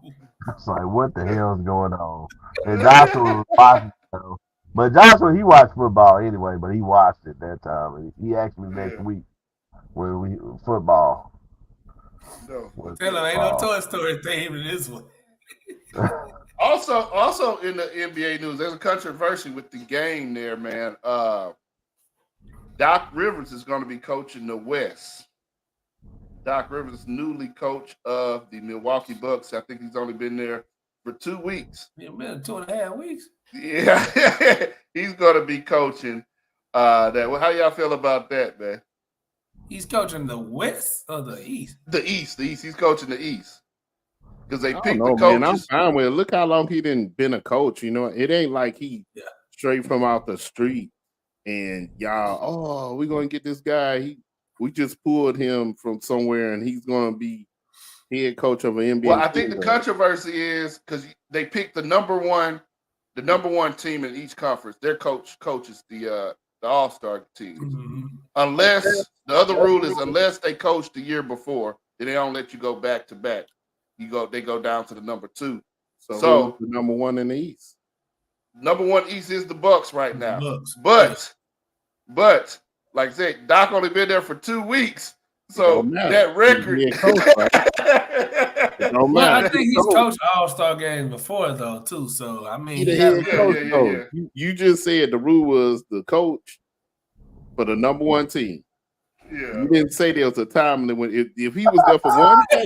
S4: It's like, what the hell is going on? And Joshua was watching, but Joshua, he watched football anyway, but he watched it that time. And he asked me next week when we football.
S3: No. Tell him ain't no Toy Story theme in this one.
S1: Also in the NBA news, there's a controversy with the game there, man. Doc Rivers is going to be coaching the West. Doc Rivers, newly coach of the Milwaukee Bucks. I think he's only been there for 2 weeks.
S3: Yeah, been 2.5 weeks.
S1: Yeah, he's going to be coaching that. Well, how y'all feel about that, man?
S3: He's coaching the West or the East?
S1: The East. He's coaching the East because they picked
S2: the
S1: coaches.
S2: Man, I'm fine with it. Look how long he didn't been a coach. It ain't like he straight from out the street and y'all. We're gonna get this guy. We just pulled him from somewhere, and he's going to be head coach of an NBA.
S1: Well, I think the controversy is because they picked the number one team in each conference. Their coach coaches the the All-Star teams.
S3: Mm-hmm.
S1: Unless the other rule is unless they coached the year before, then they don't let you go back to back. They go down to the number 2.
S2: So who's the number 1 in the East?
S1: Number 1 East is the Bucks right now.
S3: Bucks.
S1: But like I said, Doc only been there for 2 weeks. So that record.
S3: Well, I think he's coached All-Star games before though, too. So I mean,
S2: You just said the rule was the coach for the number 1 team.
S1: Yeah.
S2: You didn't say there was a time when if he was there for one day,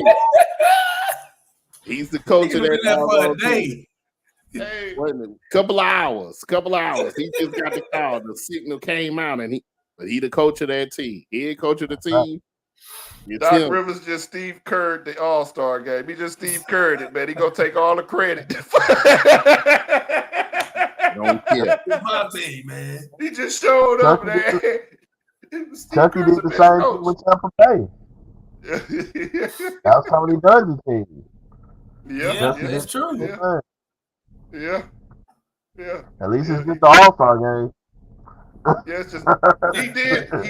S2: he's the coach of that
S3: for a day.
S2: Hey. Couple of hours. He just got the call. The signal came out, and he the coach of that team. He ain't coach of the team.
S1: Doc Rivers just Steve Kerr the All-Star game. He just Steve Kerr it, man. He gonna take all the credit.
S2: Don't care.
S3: My team, man.
S1: He just showed up, man.
S4: Chucky did the same thing with Tampa Bay. That's how he does his team.
S1: Yeah,
S3: that's true.
S1: Yeah.
S4: At least it's just the All-Star game.
S1: Yeah, it's just he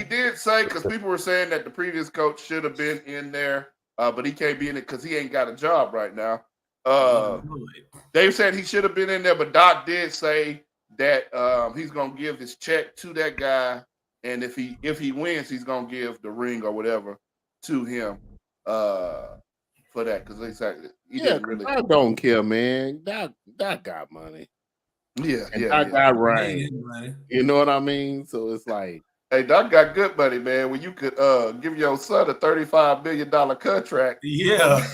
S1: did say, because people were saying that the previous coach should have been in there, but he can't be in it because he ain't got a job right now. They said he should have been in there, but Doc did say that he's gonna give his check to that guy, and if he wins, he's gonna give the ring or whatever to him for that, because they said he didn't really.
S2: I don't care, man. Doc got money.
S1: Doc
S2: got rank. You know what I mean? So it's like,
S1: hey, Doc got good money, man. When you could give your son a $35 million contract,
S3: and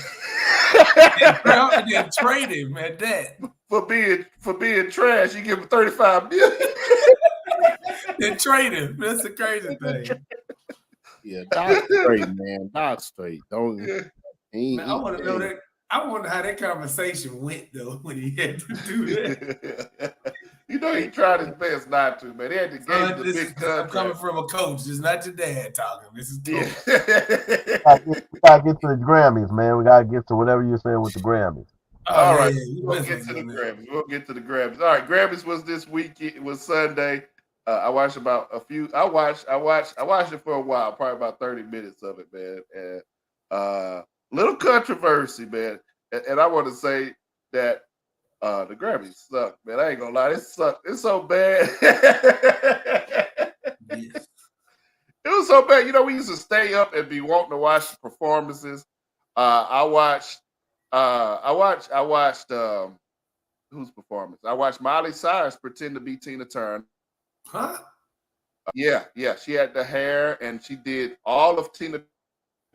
S3: then trade him at that
S1: for being trash, you give him $35 million.
S3: Then trade him. That's the crazy thing.
S2: Yeah, Doc's straight, man. Doc's straight. Don't.
S3: Man, I want to know that. I wonder how that conversation went though when he had to do that.
S1: You know, he tried his best not to, man. They had to give the big contract.
S3: I'm coming from a coach. It's not your dad talking. This is coach.
S4: We gotta get to the Grammys, man. We gotta get to whatever you're saying with the Grammys.
S1: All right, we'll get to the Grammys. We'll get to the Grammys. All right, Grammys was this week. It was Sunday. I watched about a few. I watched it for a while, probably about 30 minutes of it, man. And little controversy, man. And I want to say that the Grammys suck, man. I ain't gonna lie, it sucked. It's so bad. It was so bad. You know, we used to stay up and be wanting to watch the performances. I watched whose performance? I watched Miley Cyrus pretend to be Tina Turner.
S3: Huh?
S1: Yeah. She had the hair and she did all of Tina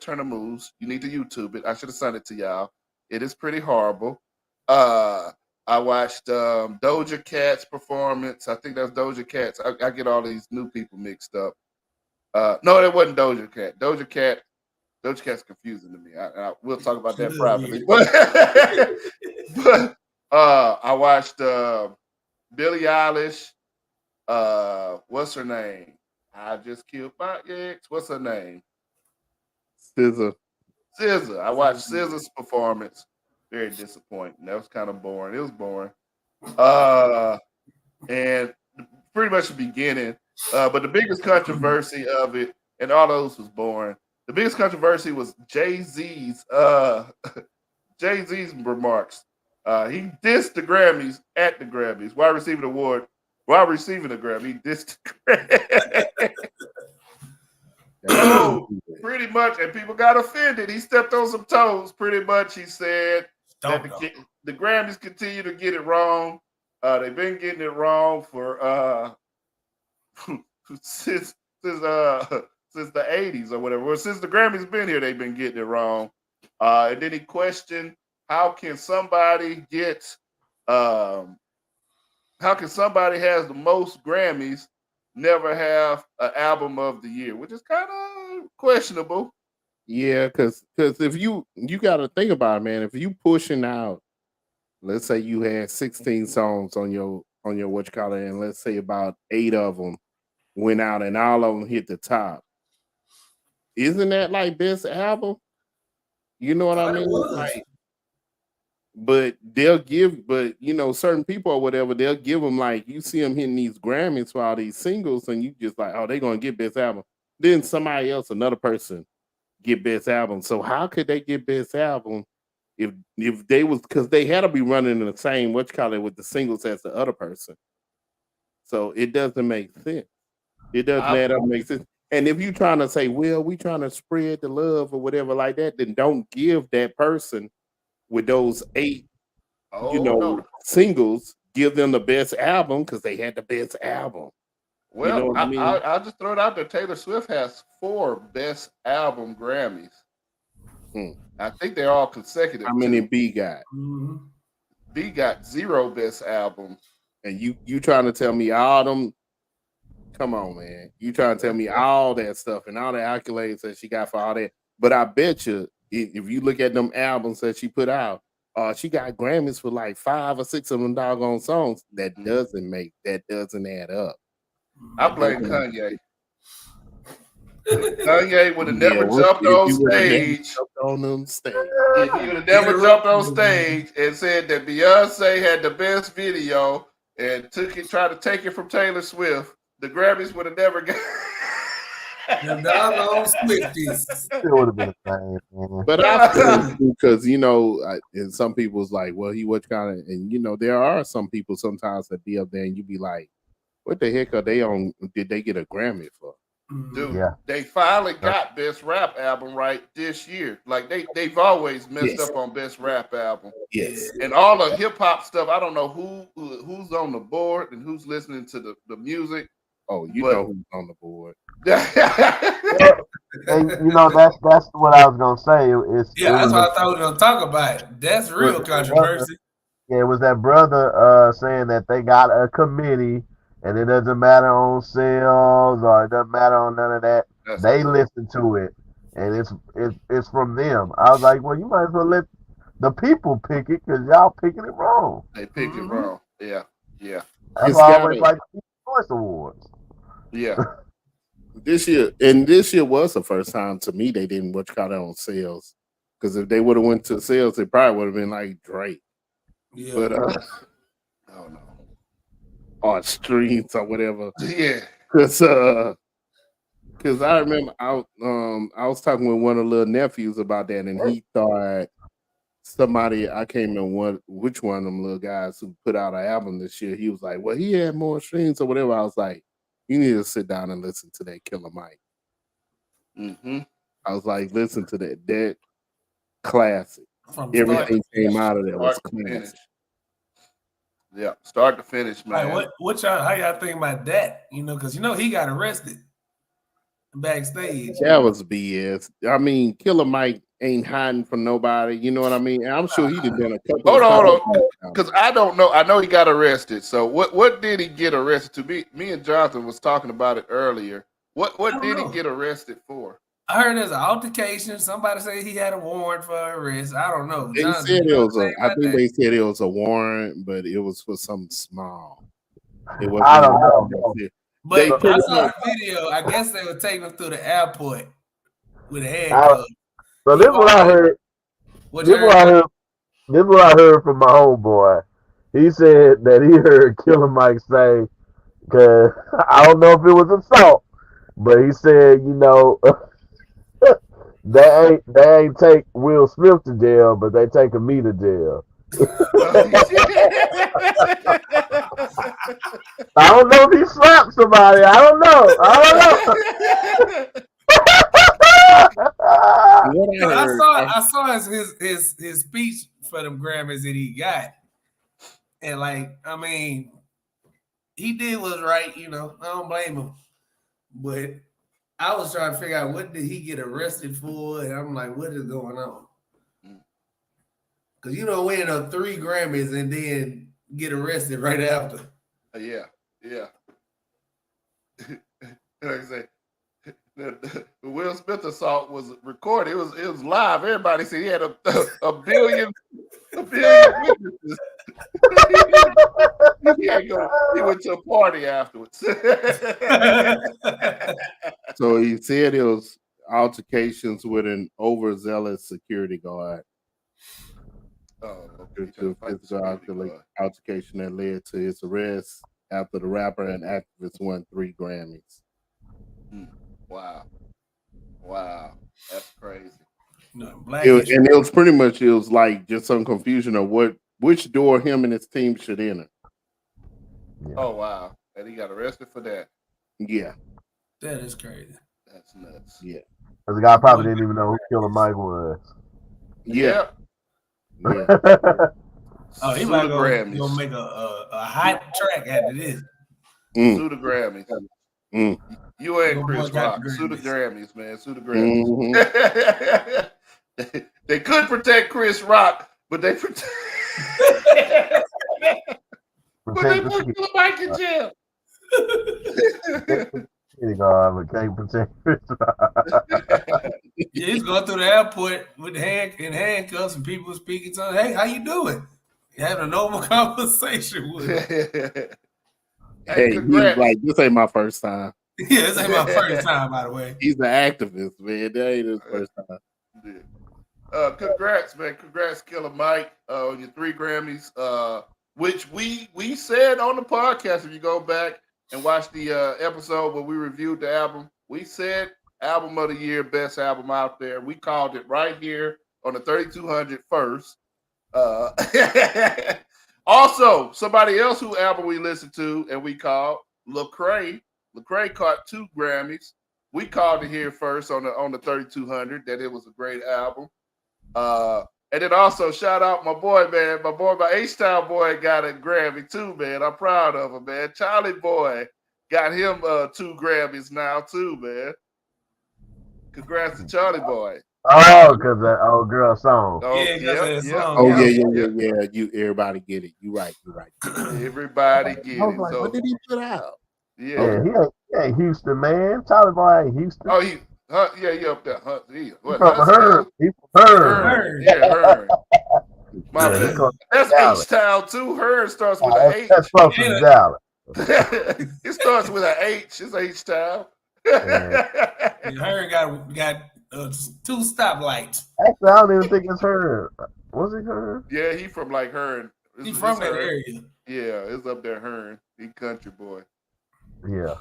S1: Turner moves. You need to YouTube it. I should have sent it to y'all. It is pretty horrible. I watched Doja Cat's performance. I think that's Doja Cat's. I get all these new people mixed up. No, it wasn't Doja Cat. Doja Cat's confusing to me. We'll talk about that privately. But I watched Billie Eilish. What's her name? I just killed my ex. What's her name?
S2: SZA.
S1: I watched SZA's performance. Very disappointing. That was kind of boring. It was boring. And pretty much the beginning. But the biggest controversy of it, and all those was boring. The biggest controversy was Jay-Z's remarks. He dissed the Grammys at the Grammys while receiving the award. While receiving the Grammy, he dissed the Grammy. Pretty much, and people got offended. He stepped on some toes. Pretty much, he said that the Grammys continue to get it wrong. They've been getting it wrong for since the 80s or whatever. Well, since the Grammys been here, they've been getting it wrong. And then he questioned, how can somebody has the most Grammys never have an album of the year, which is kind of questionable.
S2: Yeah, because if you got to think about it, man. If you pushing out, let's say you had 16 songs on your what you call it, and let's say about 8 of them went out and all of them hit the top. Isn't that like best album? You know what I mean? Like, but certain people or whatever, they'll give them like you see them hitting these Grammys for all these singles, and you just like, oh, they're gonna get best album. Then somebody else, another person, get best album. So how could they get best album if they was because they had to be running in the same with the singles as the other person. So it doesn't make sense. It doesn't add up, make sense. And if you're trying to say, well, we trying to spread the love or whatever like that, then don't give that person with those 8, singles, give them the best album because they had the best album.
S1: Well, you know what I mean? I'll just throw it out there. Taylor Swift has 4 best album Grammys. I think they're all consecutive.
S2: How many B got?
S1: B got 0 best album.
S2: And you trying to tell me all them? Come on, man. You trying to tell me all that stuff and all the accolades that she got for all that. But I bet you, if you look at them albums that she put out, she got Grammys for like 5 or 6 of them doggone songs. That doesn't add up.
S1: I blame Kanye. Kanye would have never jumped on stage. If he would have never jumped on stage and said that Beyonce had the best video and tried to take it from Taylor Swift, the Grammys would have never got.
S3: The doggone Swifties.
S4: It would have been the same, man.
S2: But I because and some people's like, well, he was kind of, and there are some people sometimes that be up there and you be like, what the heck are they on? Did they get a Grammy for?
S1: Dude, they finally got best rap album right this year. Like they've always messed up on best rap album.
S2: Yes.
S1: And all the hip hop stuff, I don't know who's on the board and who's listening to the music.
S2: Oh, know who's on the board.
S4: And that's what I was gonna say.
S3: That's what I thought we were gonna talk about. That's real controversy.
S4: It was that brother saying that they got a committee and it doesn't matter on sales or it doesn't matter on none of that. They listen to it and it's from them. I was like, well, you might as well let the people pick it because y'all picking it wrong.
S1: They picked it wrong. Yeah.
S4: That's why I always like the Choice Awards.
S1: Yeah.
S2: This year was the first time to me they didn't on sales. Because if they would have went to sales, it probably would have been like Drake.
S3: Yeah.
S2: But
S1: oh no.
S2: Or streams or whatever.
S1: Yeah.
S2: Because I remember I was talking with one of the little nephews about that, and he thought somebody, I can't remember which one of them little guys who put out an album this year. He was like, well, he had more streams or whatever. I was like, you need to sit down and listen to that Killer Mike. I was like, listen to that classic. Everything came out of that was classic.
S1: Yeah, start to finish, man.
S3: Like, how y'all think about that? Because he got arrested backstage.
S2: That was BS. I mean, Killer Mike ain't hiding from nobody. You know what I mean? And I'm sure he did done a couple.
S1: Hold on, because I don't know. I know he got arrested. So what did he get arrested to? Me and Jonathan was talking about it earlier. What did he get arrested for?
S3: I heard there's an altercation. Somebody said he had a warrant for arrest. I don't know.
S2: They said they said it was a warrant, but it was for something small. It wasn't.
S4: I don't know.
S3: But I saw a video. I guess they were taking him through the airport with a handcuff.
S4: So this is what I heard. This is what I heard from my homeboy. He said that he heard Killer Mike say, because I don't know if it was assault, but he said, they ain't take Will Smith to jail, but they taking me to jail. I don't know if he slapped somebody. I don't know.
S3: I saw his speech for them Grammys that he got, and he did what's right. I don't blame him, but I was trying to figure out what did he get arrested for, and I'm like, what is going on? Because win 3 Grammys and then get arrested right after.
S1: Yeah. Like I say, the Will Smith assault was recorded. It was live. Everybody said he had a billion witnesses. He went to a party afterwards.
S2: So he said it was altercations with an overzealous security guard.
S1: Oh,
S2: due
S1: okay.
S2: to a physical altercation that led to his arrest after the rapper and activist won 3 Grammys.
S1: Wow. That's crazy.
S3: No,
S2: it was pretty much, it was like just some confusion of which door him and his team should enter.
S4: Yeah.
S1: Oh wow. And he got arrested for that.
S2: Yeah.
S3: That is crazy.
S1: That's nuts.
S2: Yeah.
S4: Because the guy probably didn't even know who Killer Mike was.
S2: Yeah.
S3: Oh, he might go make a hot track after this.
S1: Sue the Grammys. You and Chris Rock. Sue the Grammys, man. Sue the Grammys. They could protect Chris Rock, but they protect Killer Mike in jail.
S4: Can't protect Chris Rock.
S3: Yeah, he's going through the airport with handcuffs and people speaking to him. Hey, how you doing? Having a normal conversation with him.
S2: Hey, he's like, this ain't my first time.
S3: Yeah, this ain't my first time, by the way.
S2: He's an activist, man. That ain't his first time.
S1: Yeah. Congrats, man. Congrats, Killer Mike, on your 3 Grammys, which we said on the podcast. If you go back and watch the episode where we reviewed the album, we said album of the year, best album out there. We called it right here on the 3200 first. Also, somebody else who album we listened to and we called Lecrae. Lecrae caught 2 Grammys. We called it here first on the 3200 that it was a great album. And then also shout out my boy, man. My H-Town boy got a Grammy too, man. I'm proud of him, man. Charlie Boy got him 2 Grammys now too, man. Congrats to Charlie Boy.
S4: Oh, because that old girl song.
S1: Oh,
S3: yeah.
S2: Yeah. You everybody get it. You right.
S1: Everybody get it.
S2: Like, what did he put out?
S1: Yeah.
S4: He ain't Houston, man. Charlie Boy ain't Houston.
S1: Oh, he up there. He
S4: from Hearn. He from Hearn.
S1: Yeah, Hearn. My bad. That's H-Town too. Hearn starts with an H.
S4: That's close to Dallas.
S1: It starts with an H. It's H-Town.
S3: Hearn got 2 stoplights.
S4: Actually, I don't even think it's Hearn. Was it Hearn?
S1: Yeah, he from like Hearn.
S3: He from that area.
S1: Yeah, it's up there, Hearn. He country boy.
S4: Yeah.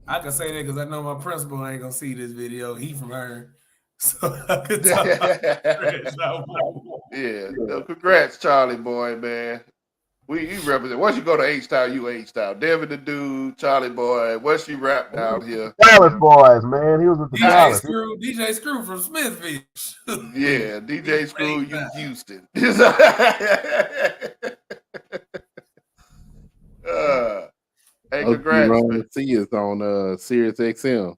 S3: I can say that because I know my principal ain't gonna see this video. He from Hearn. So I could talk about
S1: yeah. So congrats, Charlie Boy, man. You represent. Once you go to H-Town, you H-Town. Devin the Dude, Charlie Boy. Once you rap down here.
S4: Dallas boys, man. He was with the Dallas.
S3: DJ Screw from Smithville.
S1: Yeah, DJ Screw, you Houston. Hey, congrats.
S2: Man. See us on Sirius XM.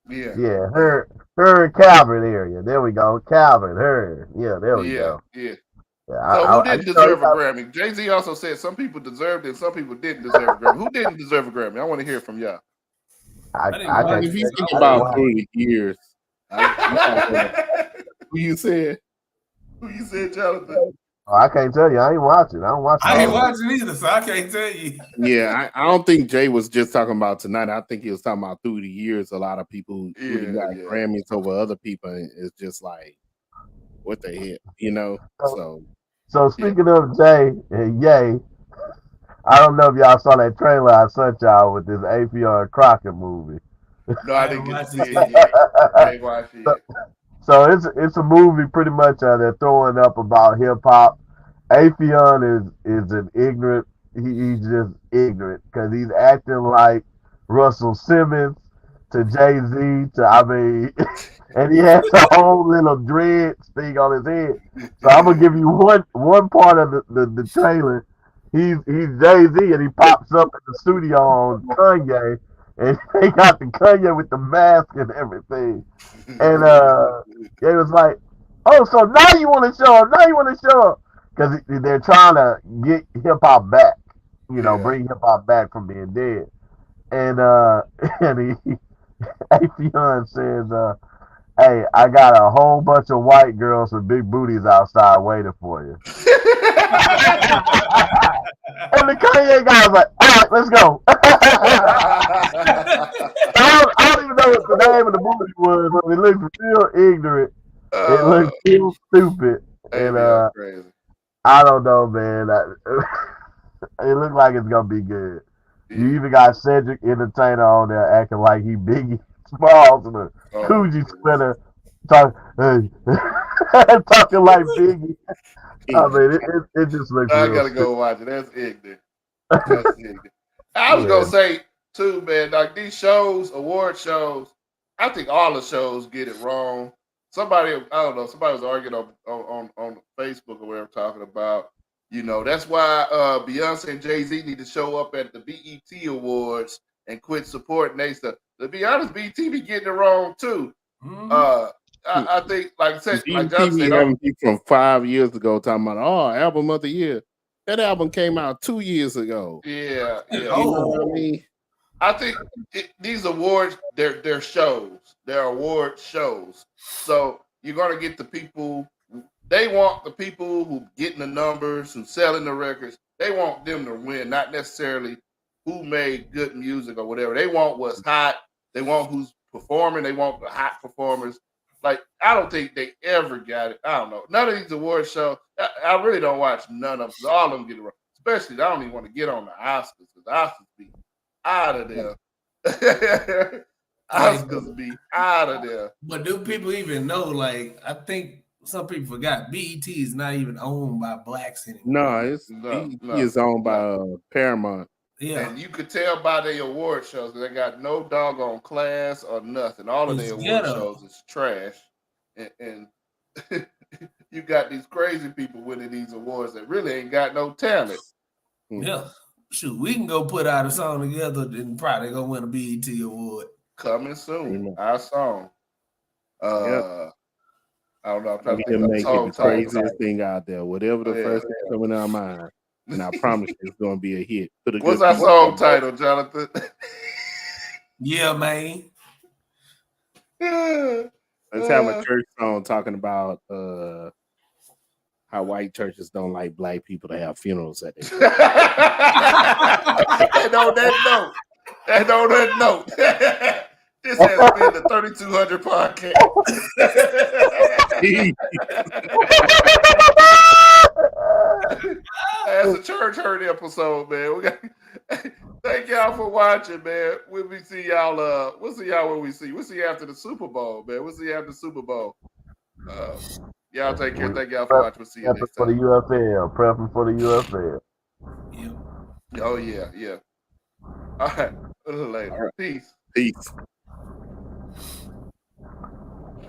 S1: Yeah.
S4: Yeah, her Calvert area. There we go. Calvert, her. Yeah, there we go.
S1: Yeah.
S4: Yeah,
S1: so who didn't deserve a Grammy? Jay-Z also said some people deserved it, some people didn't deserve a Grammy. Who didn't deserve a Grammy? I want to hear from y'all.
S2: If you think about through the years, who you said?
S1: Who you said, Jonathan?
S4: Oh, I can't tell you. I ain't watching. I don't watch.
S3: I ain't watching either, so I can't tell you.
S2: Yeah, I don't think Jay was just talking about tonight. I think he was talking about through the years. A lot of people who got Grammys over other people, and it's just like, what the hell, you know?
S4: So speaking of Jay and Ye, I don't know if y'all saw that trailer I sent y'all with this Afion Crockett movie.
S1: No, I didn't get to see it yet. I ain't watched it yet.
S4: So it's a movie pretty much they're throwing up about hip hop. Afion is an ignorant. He's just ignorant because he's acting like Russell Simmons to Jay-Z and he has a whole little dreads thing on his head. So I'm gonna give you one part of the trailer. He's Jay-Z and he pops up in the studio on Kanye. And they got the Kanye with the mask and everything. And it was like, oh, so now you want to show up. Because they're trying to get hip-hop back. Bring hip-hop back from being dead. And Afion says, hey, I got a whole bunch of white girls with big booties outside waiting for you. And the Kanye guy was like, all right, let's go. I don't even know what the name of the movie was, but it looked real ignorant. It looked real stupid.
S1: And crazy.
S4: I don't know, man. It looks like it's gonna be good. You even got Cedric Entertainer on there acting like he Biggie Smalls and the Coogee Splinter talking like Biggie. I mean, it just looks
S1: I
S4: real
S1: gotta
S4: stupid.
S1: go watch it. That's ignorant. That's ignorant. I was gonna say too, man. Like these shows, award shows, I think all the shows get it wrong. Somebody, I don't know. Somebody was arguing on Facebook or whatever, talking about, that's why Beyonce and Jay-Z need to show up at the BET Awards and quit supporting they stuff. To be honest, BET be getting it wrong too.
S3: Mm-hmm.
S1: I think, like I said, like
S2: BET
S1: John said,
S2: having people from 5 years ago talking about album of the year. That album came out 2 years ago.
S1: Yeah.
S2: You know what I mean?
S1: I think these awards, they're shows. They're award shows. So you're gonna get the people. They want the people who getting the numbers, who selling the records. They want them to win, not necessarily who made good music or whatever. They want what's hot. They want who's performing. They want the hot performers. Like, I don't think they ever got it. I don't know. None of these award shows. I really don't watch none of them. All of them get it wrong. Especially, I don't even want to get on the Oscars because the Oscars be out of there. Oscars be out of there.
S3: But do people even know? Like, I think some people forgot BET is not even owned by blacks anymore.
S2: No, he is owned by Paramount.
S1: Yeah, and you could tell by their award shows that they got no doggone class or nothing. All of their award shows is trash, and you got these crazy people winning these awards that really ain't got no talent.
S3: Yeah, shoot, we can go put out a song together and probably gonna win a BET award.
S1: Coming soon, our song. I don't know. I'm trying to
S2: think of the craziest thing out there. Whatever the first thing coming out of my mind. And I promise you it's going to be a hit.
S1: What's our song title, Jonathan?
S3: Yeah, man.
S2: Let's have a church song talking about how white churches don't like black people to have funerals at their church.
S1: And on that note, this has been the 3200 podcast. That's a church hurt episode, man. Thank y'all for watching, man. We'll see y'all. We'll see y'all when we see. We'll see you after the Super Bowl, man. We'll see you after the Super Bowl. Y'all take care. Thank y'all for watching. We'll see you next time.
S4: For the UFL, prepping for the UFL.
S3: Yeah.
S1: Oh yeah. All right. A little later.
S2: All right.
S1: Peace.
S2: Peace.